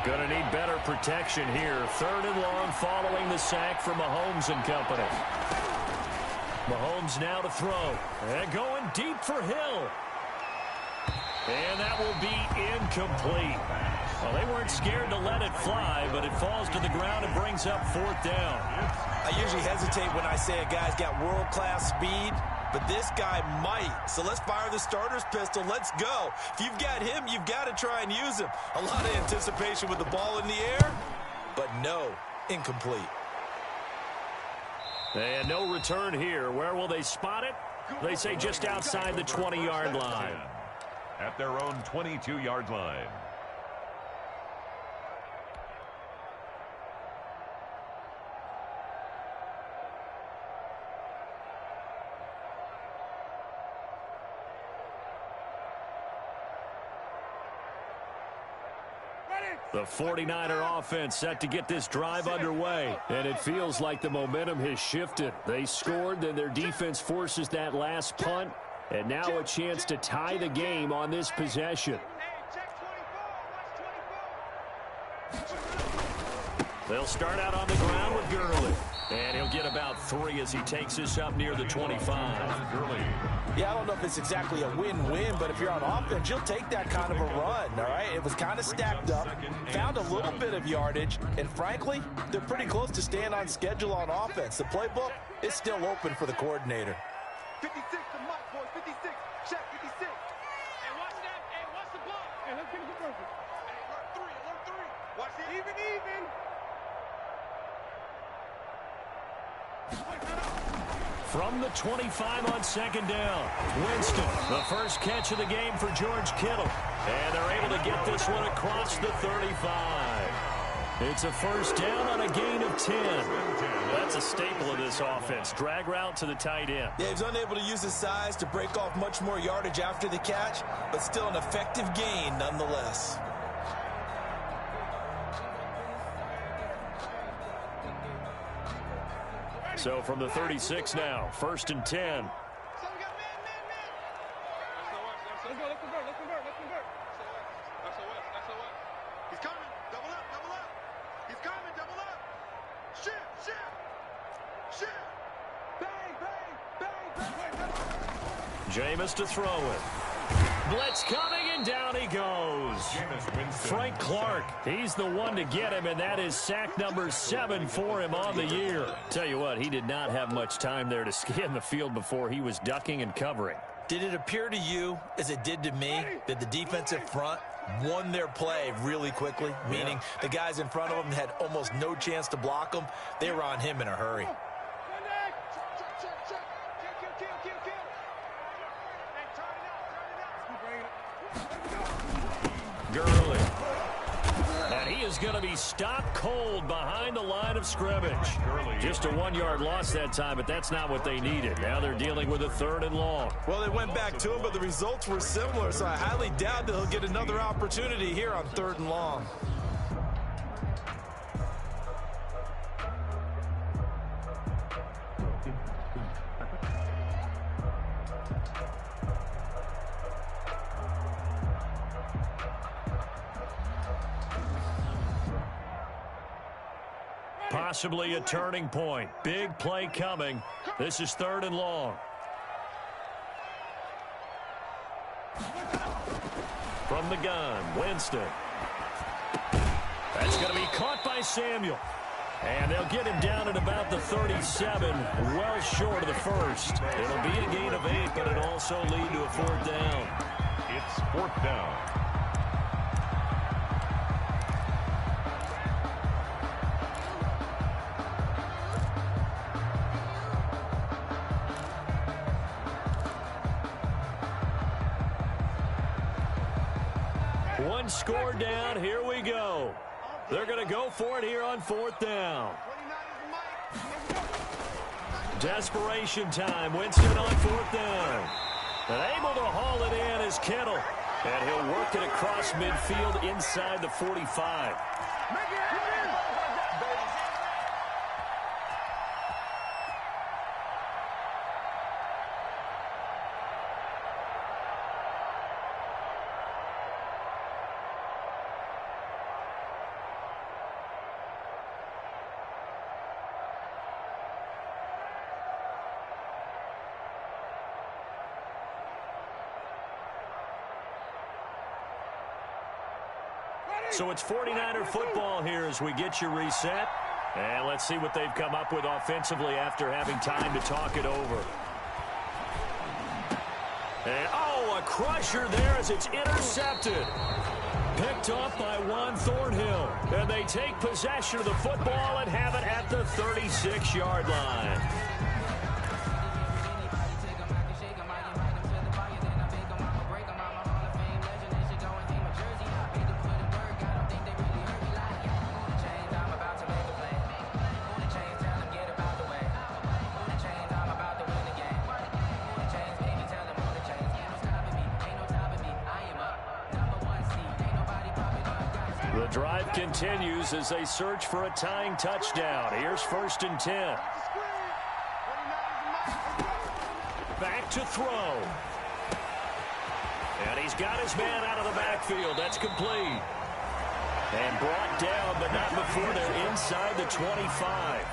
Gonna need better protection here. 3rd and long following the sack from Mahomes and company. Mahomes now to throw. And going deep for Hill. And that will be incomplete. Well, they weren't scared to let it fly, but it falls to the ground and brings up 4th down. I usually hesitate when I say a guy's got world-class speed, but this guy might. So let's fire the starter's pistol. Let's go. If you've got him, you've got to try and use him. A lot of anticipation with the ball in the air, but no, incomplete. And no return here. Where will they spot it? They say just outside the 20-yard line. At their own 22-yard line. The 49er offense set to get this drive underway, and it feels like the momentum has shifted. They scored, then their defense forces that last punt, and now a chance to tie the game on this possession. They'll start out on the ground with Gurley. And he'll get about 3 as he takes this up near the 25. Gurley. Yeah, I don't know if it's exactly a win-win, but if you're on offense, you'll take that kind of a run, all right? It was kind of stacked up, found a little bit of yardage, and frankly, they're pretty close to staying on schedule on offense. The playbook is still open for the coordinator. 56 to Mike, boys. 56. Check 56. Hey, watch that. Hey, watch the block. Hey, let's get it perfect. Hey, alert 3. Watch it. Even. From the 25 on 2nd down, Winston, the first catch of the game for George Kittle. And they're able to get this one across the 35. It's a 1st down on a gain of 10. That's a staple of this offense. Drag route to the tight end. Yeah, he's unable to use his size to break off much more yardage after the catch, but still an effective gain nonetheless. So from the 36 now, 1st and 10. So we got man. Let's convert. SOS. He's coming. Double up. He's coming. Double up. Shit. Bang. Jameis to throw it. Blitz coming, and down he goes. Frank Clark, he's the one to get him, and that is sack number 7 for him on the year. Tell you what, he did not have much time there to scan the field before he was ducking and covering. Did it appear to you, as it did to me, that the defensive front won their play really quickly? Meaning the guys in front of them had almost no chance to block them. They were on him in a hurry. Gurley. And he is going to be stopped cold behind the line of scrimmage. Just a 1-yard loss that time, but that's not what they needed. Now they're dealing with a 3rd and long. Well, they went back to him, but the results were similar, so I highly doubt that he'll get another opportunity here on 3rd and long. Possibly a turning point. Big play coming. This is 3rd and long. From the gun, Winston. That's going to be caught by Samuel. And they'll get him down at about the 37, well short of the 1st. It'll be a gain of 8, but it'll also lead to a 4th down. It's 4th down. One score down. Here we go. They're going to go for it here on 4th down. Desperation time. Winston on 4th down. And able to haul it in is Kittle. And he'll work it across midfield inside the 45. So it's 49er football here as we get you reset. And let's see what they've come up with offensively after having time to talk it over. And, a crusher there as it's intercepted. Picked off by Juan Thornhill. And they take possession of the football and have it at the 36-yard line. The drive continues as they search for a tying touchdown. Here's 1st and 10. Back to throw. And he's got his man out of the backfield. That's complete. And brought down, but not before they're inside the 25.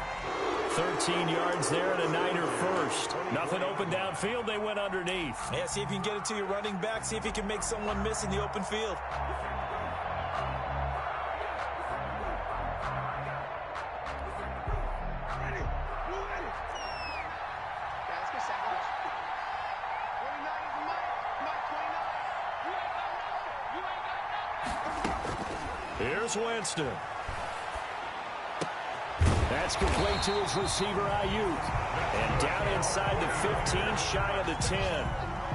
13 yards there and a Niner first. Nothing open downfield. They went underneath. Yeah, see if you can get it to your running back. See if you can make someone miss in the open field. Here's Winston. That's complete to his receiver, Ayuk. And down inside the 15, shy of the 10.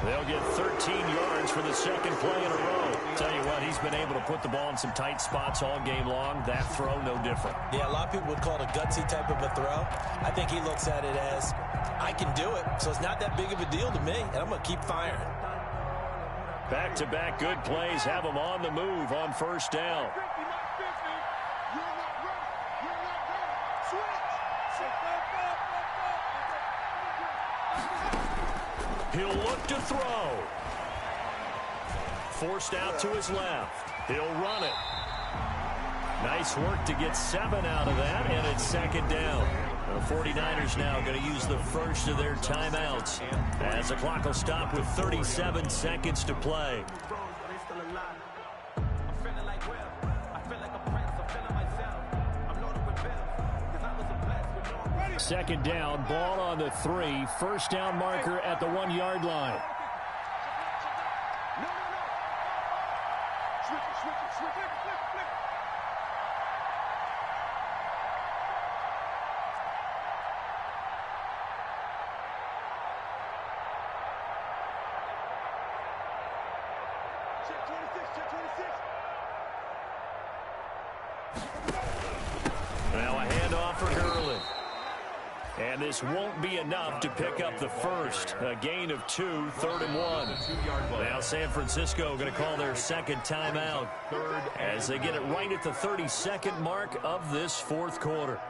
They'll get 13 yards for the second play in a row. Tell you what, he's been able to put the ball in some tight spots all game long. That throw, no different. Yeah, a lot of people would call it a gutsy type of a throw. I think he looks at it as, I can do it, so it's not that big of a deal to me, and I'm going to keep firing. Back-to-back good plays have them on the move on 1st down. He'll look to throw. Forced out to his left. He'll run it. Nice work to get 7 out of that, and it's 2nd down. The 49ers now going to use the first of their timeouts as the clock will stop with 37 seconds to play. 2nd down, ball on the 3. 1st down marker at the 1-yard line. Now a handoff for Gurley. And this won't be enough to pick up the first. A gain of 2, 3rd and 1. Now San Francisco going to call their 2nd timeout as they get it right at the 32nd mark of this 4th quarter.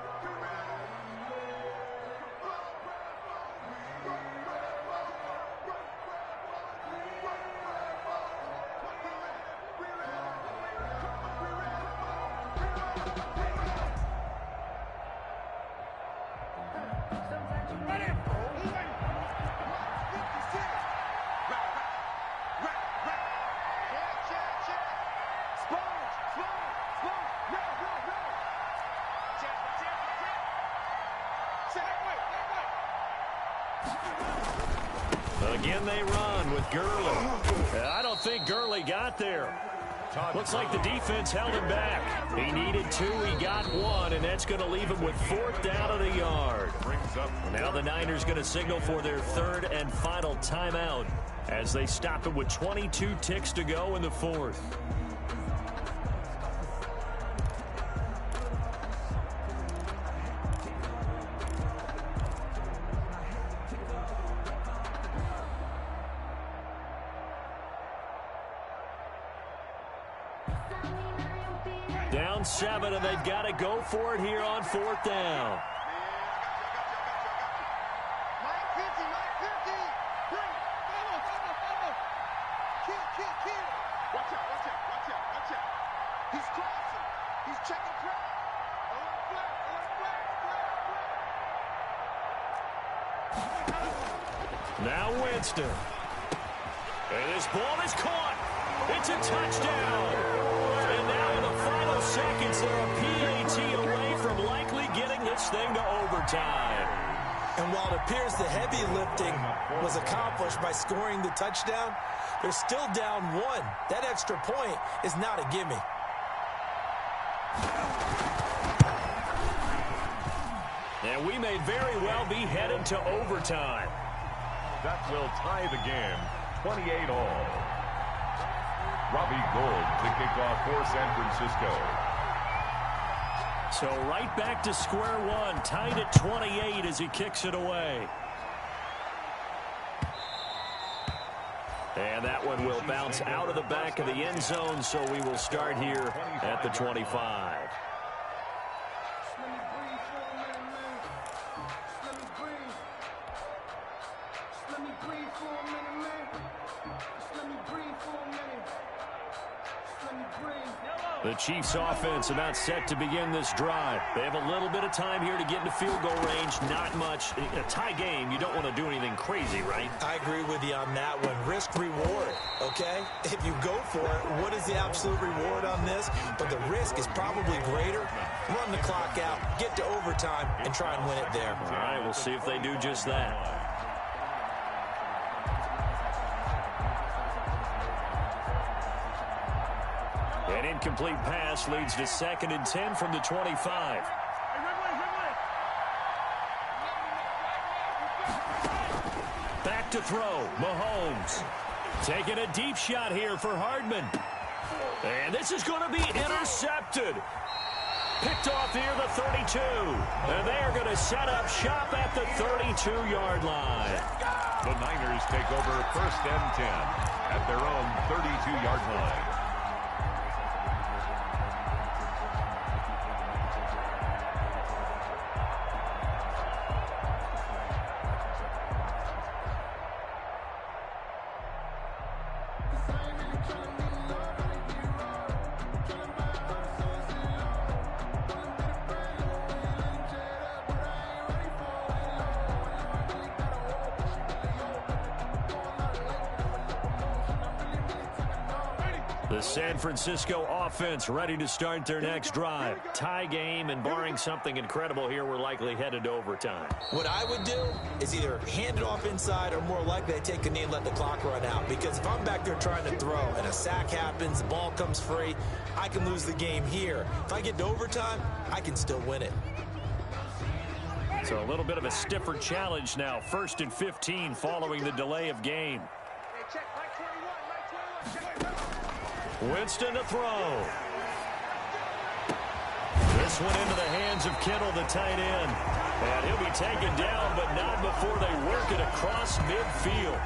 Again they run with Gurley. I don't think Gurley got there. Looks like the defense held him back. He needed 2, he got 1, and that's going to leave him with 4th down of the yard. Now the Niners going to signal for their 3rd and final timeout as they stop it with 22 ticks to go in the 4th. Down 7, and they've got to go for it here on 4th down. Now Winston. And this ball is caught. It's a touchdown. And now in the final seconds, they're a PAT away from likely getting this thing to overtime. And while it appears the heavy lifting was accomplished by scoring the touchdown, they're still down 1. That extra point is not a gimme. And we may very well be headed to overtime. That will tie the game, 28-all. Robbie Gould to kick off for San Francisco. So right back to square one, tied at 28 as he kicks it away. And that one will bounce out of the back of the end zone, so we will start here at the 25. The Chiefs offense about set to begin this drive. They have a little bit of time here to get into field goal range. Not much. A tie game, you don't want to do anything crazy, right? I agree with you on that one. Risk reward, okay? If you go for it, what is the absolute reward on this? But the risk is probably greater. Run the clock out, get to overtime, and try and win it there. All right, we'll see if they do just that. An incomplete pass leads to 2nd and 10 from the 25. Back to throw, Mahomes. Taking a deep shot here for Hardman. And this is going to be intercepted. Picked off near the 32. And they are going to set up shop at the 32-yard line. The Niners take over 1st and 10 at their own 32-yard line. The San Francisco offense ready to start their next drive. Tie game, and barring something incredible here, we're likely headed to overtime. What I would do is either hand it off inside or more likely I take a knee and let the clock run out. Because if I'm back there trying to throw and a sack happens, the ball comes free, I can lose the game here. If I get to overtime, I can still win it. So a little bit of a stiffer challenge now. 1st and 15 following the delay of game. Winston to throw. This one into the hands of Kittle, the tight end. And he'll be taken down, but not before they work it across midfield.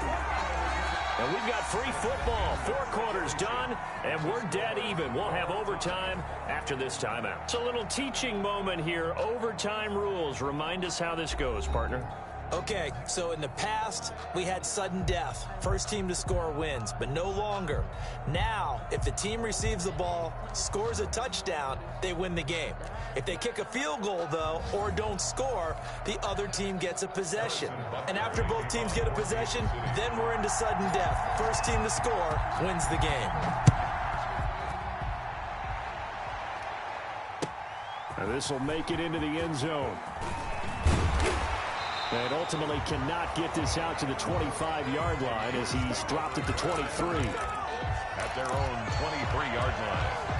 And we've got free football. 4 quarters done, and we're dead even. We'll have overtime after this timeout. It's a little teaching moment here. Overtime rules. Remind us how this goes, partner. Okay, so in the past, we had sudden death. First team to score wins, but no longer. Now, if the team receives the ball, scores a touchdown, they win the game. If they kick a field goal, though, or don't score, the other team gets a possession. And after both teams get a possession, then we're into sudden death. First team to score wins the game. And this will make it into the end zone. And ultimately cannot get this out to the 25-yard line as he's dropped at the 23. At their own 23-yard line.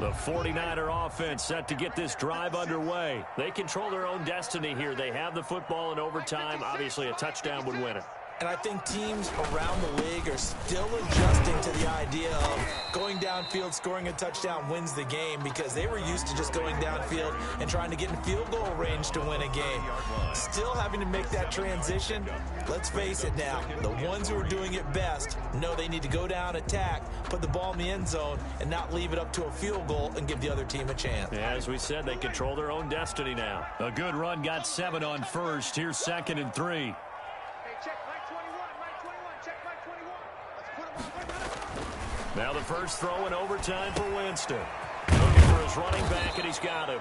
The 49er offense set to get this drive underway. They control their own destiny here. They have the football in overtime. Obviously, a touchdown would win it. And I think teams around the league are still adjusting to the idea of going downfield, scoring a touchdown wins the game, because they were used to just going downfield and trying to get in field goal range to win a game. Still having to make that transition. Let's face it now, the ones who are doing it best know they need to go down, attack, put the ball in the end zone, and not leave it up to a field goal and give the other team a chance. As we said, they control their own destiny now. A good run got 7 on first. Here's 2nd and 3. Now the first throw in overtime for Winston. Looking for his running back, and he's got him.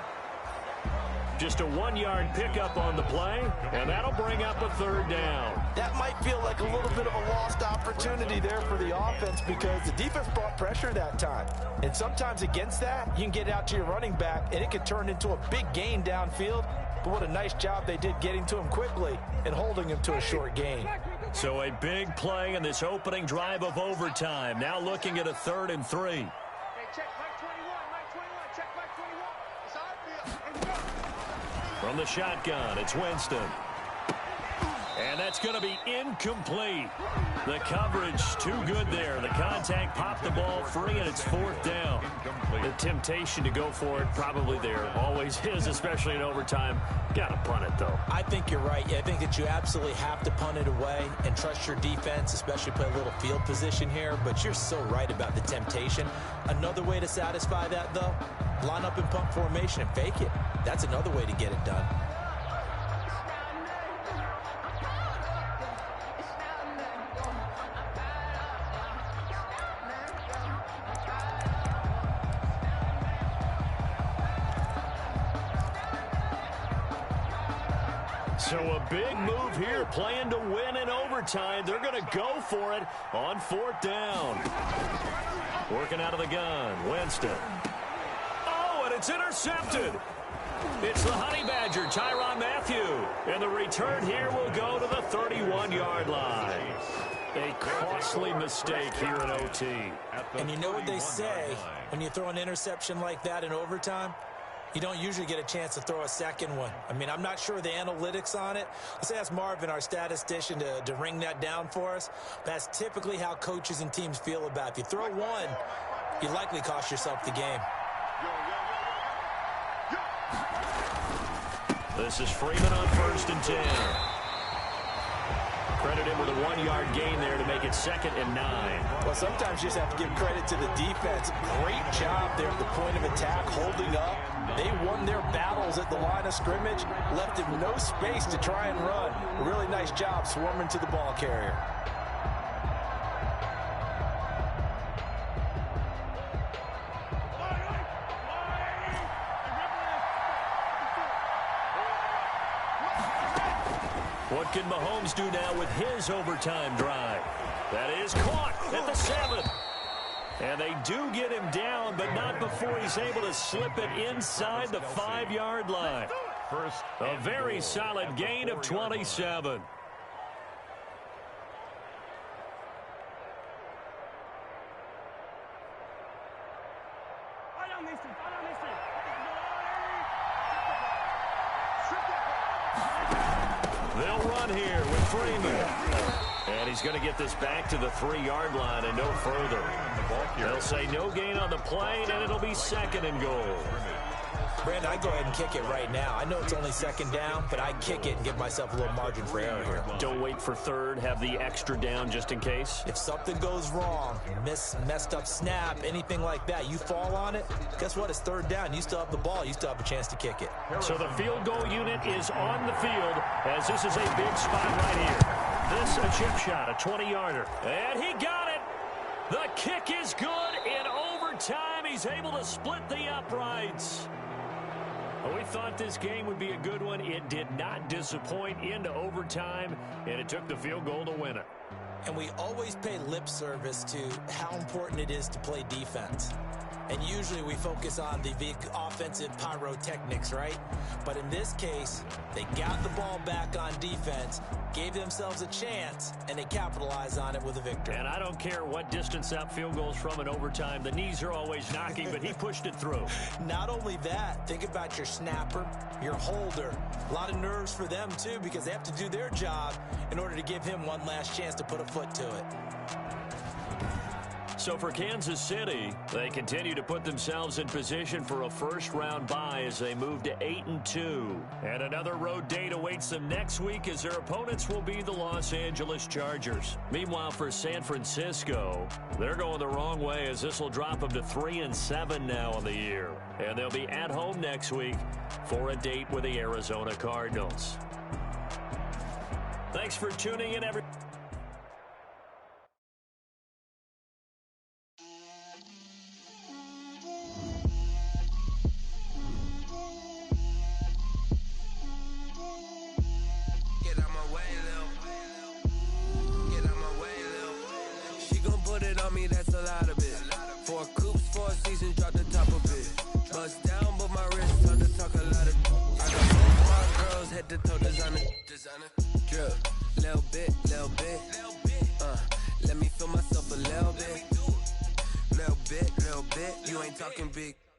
Just a 1-yard pickup on the play, and that'll bring up a 3rd down. That might feel like a little bit of a lost opportunity there for the offense, because the defense brought pressure that time. And sometimes against that, you can get out to your running back, and it could turn into a big gain downfield. But what a nice job they did getting to him quickly and holding him to a short gain. So a big play in this opening drive of overtime. Now looking at a 3rd and 3. From the shotgun, it's Winston. And that's going to be incomplete. The coverage too good there. The contact popped the ball free, and it's 4th down. The temptation to go for it probably there. Always is, especially in overtime. Got to punt it, though. I think you're right. I think that you absolutely have to punt it away and trust your defense, especially play a little field position here. But you're so right about the temptation. Another way to satisfy that, though, line up in punt formation and fake it. That's another way to get it done. So a big move here, playing to win in overtime. They're going to go for it on 4th down. Working out of the gun, Winston. Oh, and it's intercepted. It's the Honey Badger, Tyrann Mathieu. And the return here will go to the 31-yard line. A costly mistake here in OT. And you know what they say, when you throw an interception like that in overtime? You don't usually get a chance to throw a second one. I mean, I'm not sure of the analytics on it. Let's ask Marvin, our statistician, to ring that down for us. That's typically how coaches and teams feel about it. If you throw one, you likely cost yourself the game. This is Freeman on 1st and 10. Credit him with a 1-yard gain there to make it 2nd and 9. Well, sometimes you just have to give credit to the defense. Great job there at the point of attack, holding up. They won their battles at the line of scrimmage, left him no space to try and run. A really nice job swarming to the ball carrier. What can Mahomes do now with his overtime drive? That is caught at the 7. And they do get him down, but not before he's able to slip it inside the 5-yard line. A very solid gain of 27. They'll run here with Freeman. And he's going to get this back to the 3-yard line and no further. They'll say no gain on the play, and it'll be 2nd and goal. Brandon, I go ahead and kick it right now. I know it's only 2nd down, but I kick it and give myself a little margin for error here. Don't wait for 3rd. Have the extra down just in case. If something goes wrong, messed up snap, anything like that, you fall on it, guess what? It's 3rd down. You still have the ball. You still have a chance to kick it. So the field goal unit is on the field as this is a big spot right here. This a chip shot, a 20-yarder. And he got it. The kick is good in overtime. He's able to split the uprights. Well, we thought this game would be a good one. It did not disappoint into overtime, and it took the field goal to win it. And we always pay lip service to how important it is to play defense. And usually we focus on the offensive pyrotechnics, right? But in this case, they got the ball back on defense, gave themselves a chance, and they capitalized on it with a victory. And I don't care what distance out field goals from in overtime. The knees are always knocking, but he pushed it through. Not only that, think about your snapper, your holder. A lot of nerves for them, too, because they have to do their job in order to give him one last chance to put a foot to it. So for Kansas City, they continue to put themselves in position for a first-round bye as they move to 8-2. And another road date awaits them next week as their opponents will be the Los Angeles Chargers. Meanwhile, for San Francisco, they're going the wrong way as this will drop them to 3-7 now on the year. And they'll be at home next week for a date with the Arizona Cardinals. Thanks for tuning in, everyone.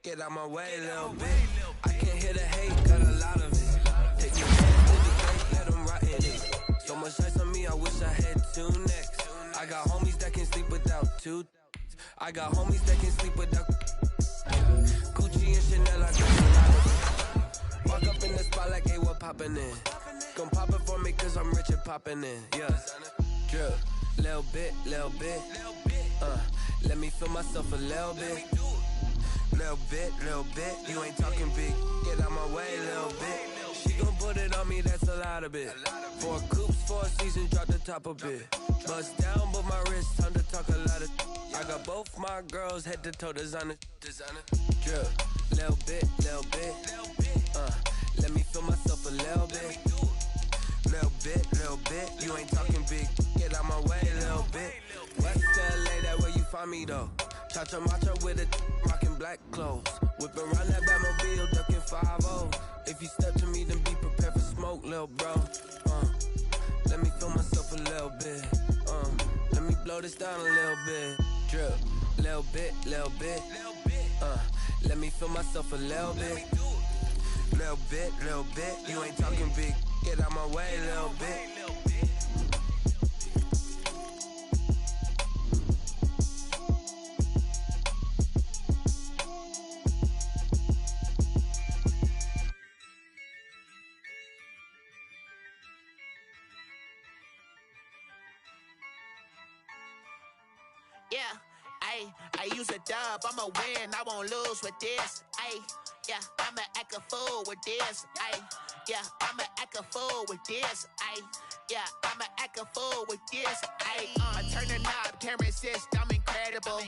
Get out my way a little bit. I can hear the hate, got a lot of it. Take your hands to the gate, let them rot in it. So much ice on me, I wish I had two necks. I got homies that can sleep without two. I got homies that can sleep without Gucci and Chanel, I got a lot of it. Walk up in the spot like, hey, what poppin' in? Gon' pop it for me cause I'm rich and poppin' in. Yeah, drip, little bit. Let me feel myself a little bit. Little bit, you ain't talking big. Get out my way, little bit. She gon' put it on me, that's a lot of it. 4 coops, 4 seasons, drop the top a bit. Bust down, but my wrist, time to talk a lot of. I got both my girls, head to toe, designer. Drip, little bit. Let me feel myself a little bit. Little bit, you ain't talking big. Get out my way, little bit. West LA, that where you find me though. Cha-cha matcha with it, rockin' black clothes. Whip around that Batmobile, duckin' 5-0. If you step to me, then be prepared for smoke, lil' bro. Let me feel myself a little bit. Let me blow this down a little bit. Drip, little bit. Let me feel myself a little bit. Little bit. You ain't talking big. Get out my way, little bit. Yeah, I use a dub, I'ma win, I won't lose with this. Yeah, I'ma act a fool with this. Yeah, I'ma act a fool with this. Yeah, I'ma act a fool with this. I turn the knob, can't resist, I'm incredible.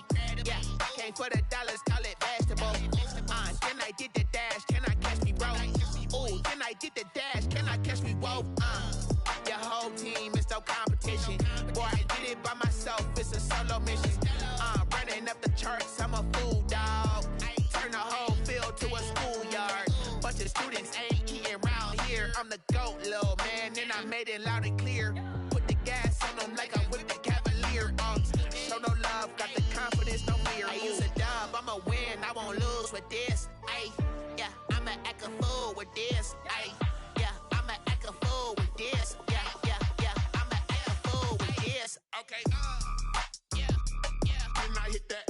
Yeah, came for the dollars, call it vegetable. Then I did the dash, can I catch me, bro? Ooh, then I did the dash, can I catch me, whoa? Your whole team is no competition. Boy, I did it by myself, it's a solo mission. Running up the charts, I'm a fool, dog. Turn the whole field to a schoolyard. Bunch of students ain't eating around here. I'm the GOAT, little man, and I made it loud and clear. Put the gas on them like I'm with the Cavalier. Show no love, got the confidence, no fear. I use a dub, I'ma win, I won't lose with this. Yeah, I'ma act a fool with this. Yeah, I'ma act a fool with this. Yeah, I'ma act a fool with this. Okay, yeah, when I hit that.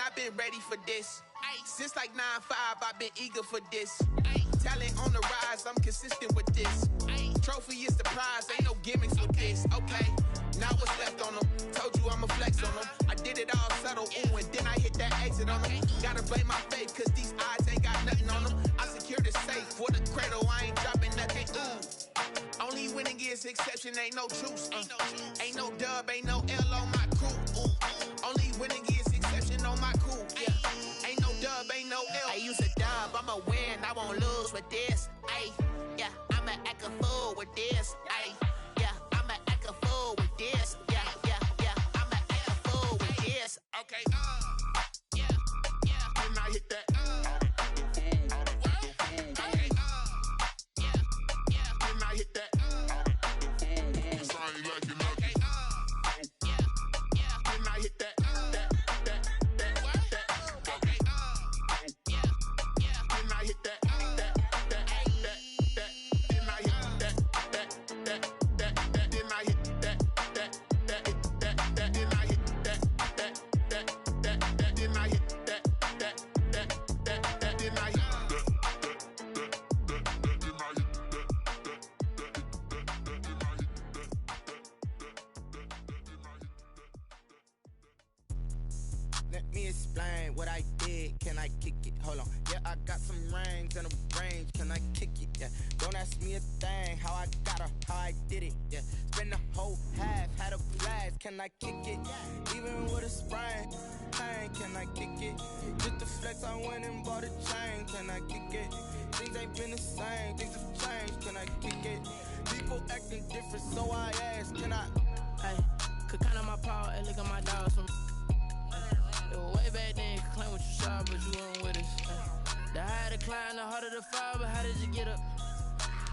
I've been ready for this. Since like 9-5, I've been eager for this. Talent on the rise, I'm consistent with this. Trophy is the prize, ain't no gimmicks with this. Okay, now what's left on them? Told you I'ma flex on them. I did it all subtle, ooh, and then I hit that exit on them. Gotta blame my faith, cause these odds ain't got nothing on them. I secured the safe for the cradle, I ain't dropping exception, ain't no truce. Ain't no dub, ain't no L on my crew. Only winning is exception on my crew. Yeah. Ain't no dub, ain't no L. I use a dub, I'ma win, I won't lose with this. Ay, yeah, I'ma act a fool with this. Ay, yeah, I'ma act a fool with this. Yeah, yeah, yeah, I'ma act a fool with this. Okay, yeah, yeah. When I hit that. Let me explain what I did. Can I kick it? Hold on. Yeah, I got some rings and a range. Can I kick it? Yeah. Don't ask me a thing. How I got her, how I did it. Yeah. Spend the whole half, had a blast. Can I kick it? Even with a sprain. Pain, can I kick it? Just the flex, I went and bought a chain. Can I kick it? Things ain't been the same. Things have changed. Can I kick it? People acting different, so I ask. Can I? Hey, could count on my power and look at my dogs from. It was way back then, you could claim what you saw, but you weren't with us. The higher the climb, the harder the fall, but how did you get up?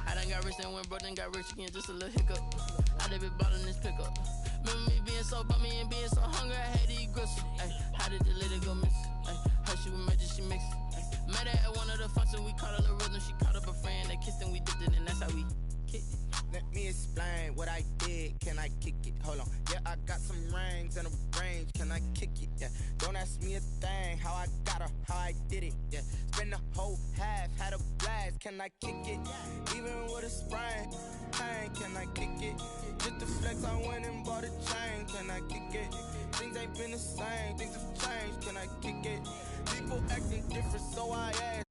I done got rich and went broke, then got rich again, just a little hiccup. I done been ballin' this pickup. Remember me being so bummy and being so hungry, I had to eat gristle. Ay, how did the lady go miss? Ay, her she was magic, she mixed. Met her at one of the functions, we caught a little rhythm, she caught up a friend, they kissed and we dipped it, and that's how we kicked it. Let me explain what I did. Can I kick it? Hold on. Yeah, I got some rings and a range. Can I kick it? Yeah. Don't ask me a thing. How I got her, how I did it. Yeah. Spend the whole half, had a blast. Can I kick it? Even with a sprain. Pain, can I kick it? Just the flex, I went and bought a chain. Can I kick it? Things ain't been the same. Things have changed. Can I kick it? People acting different, so I ask.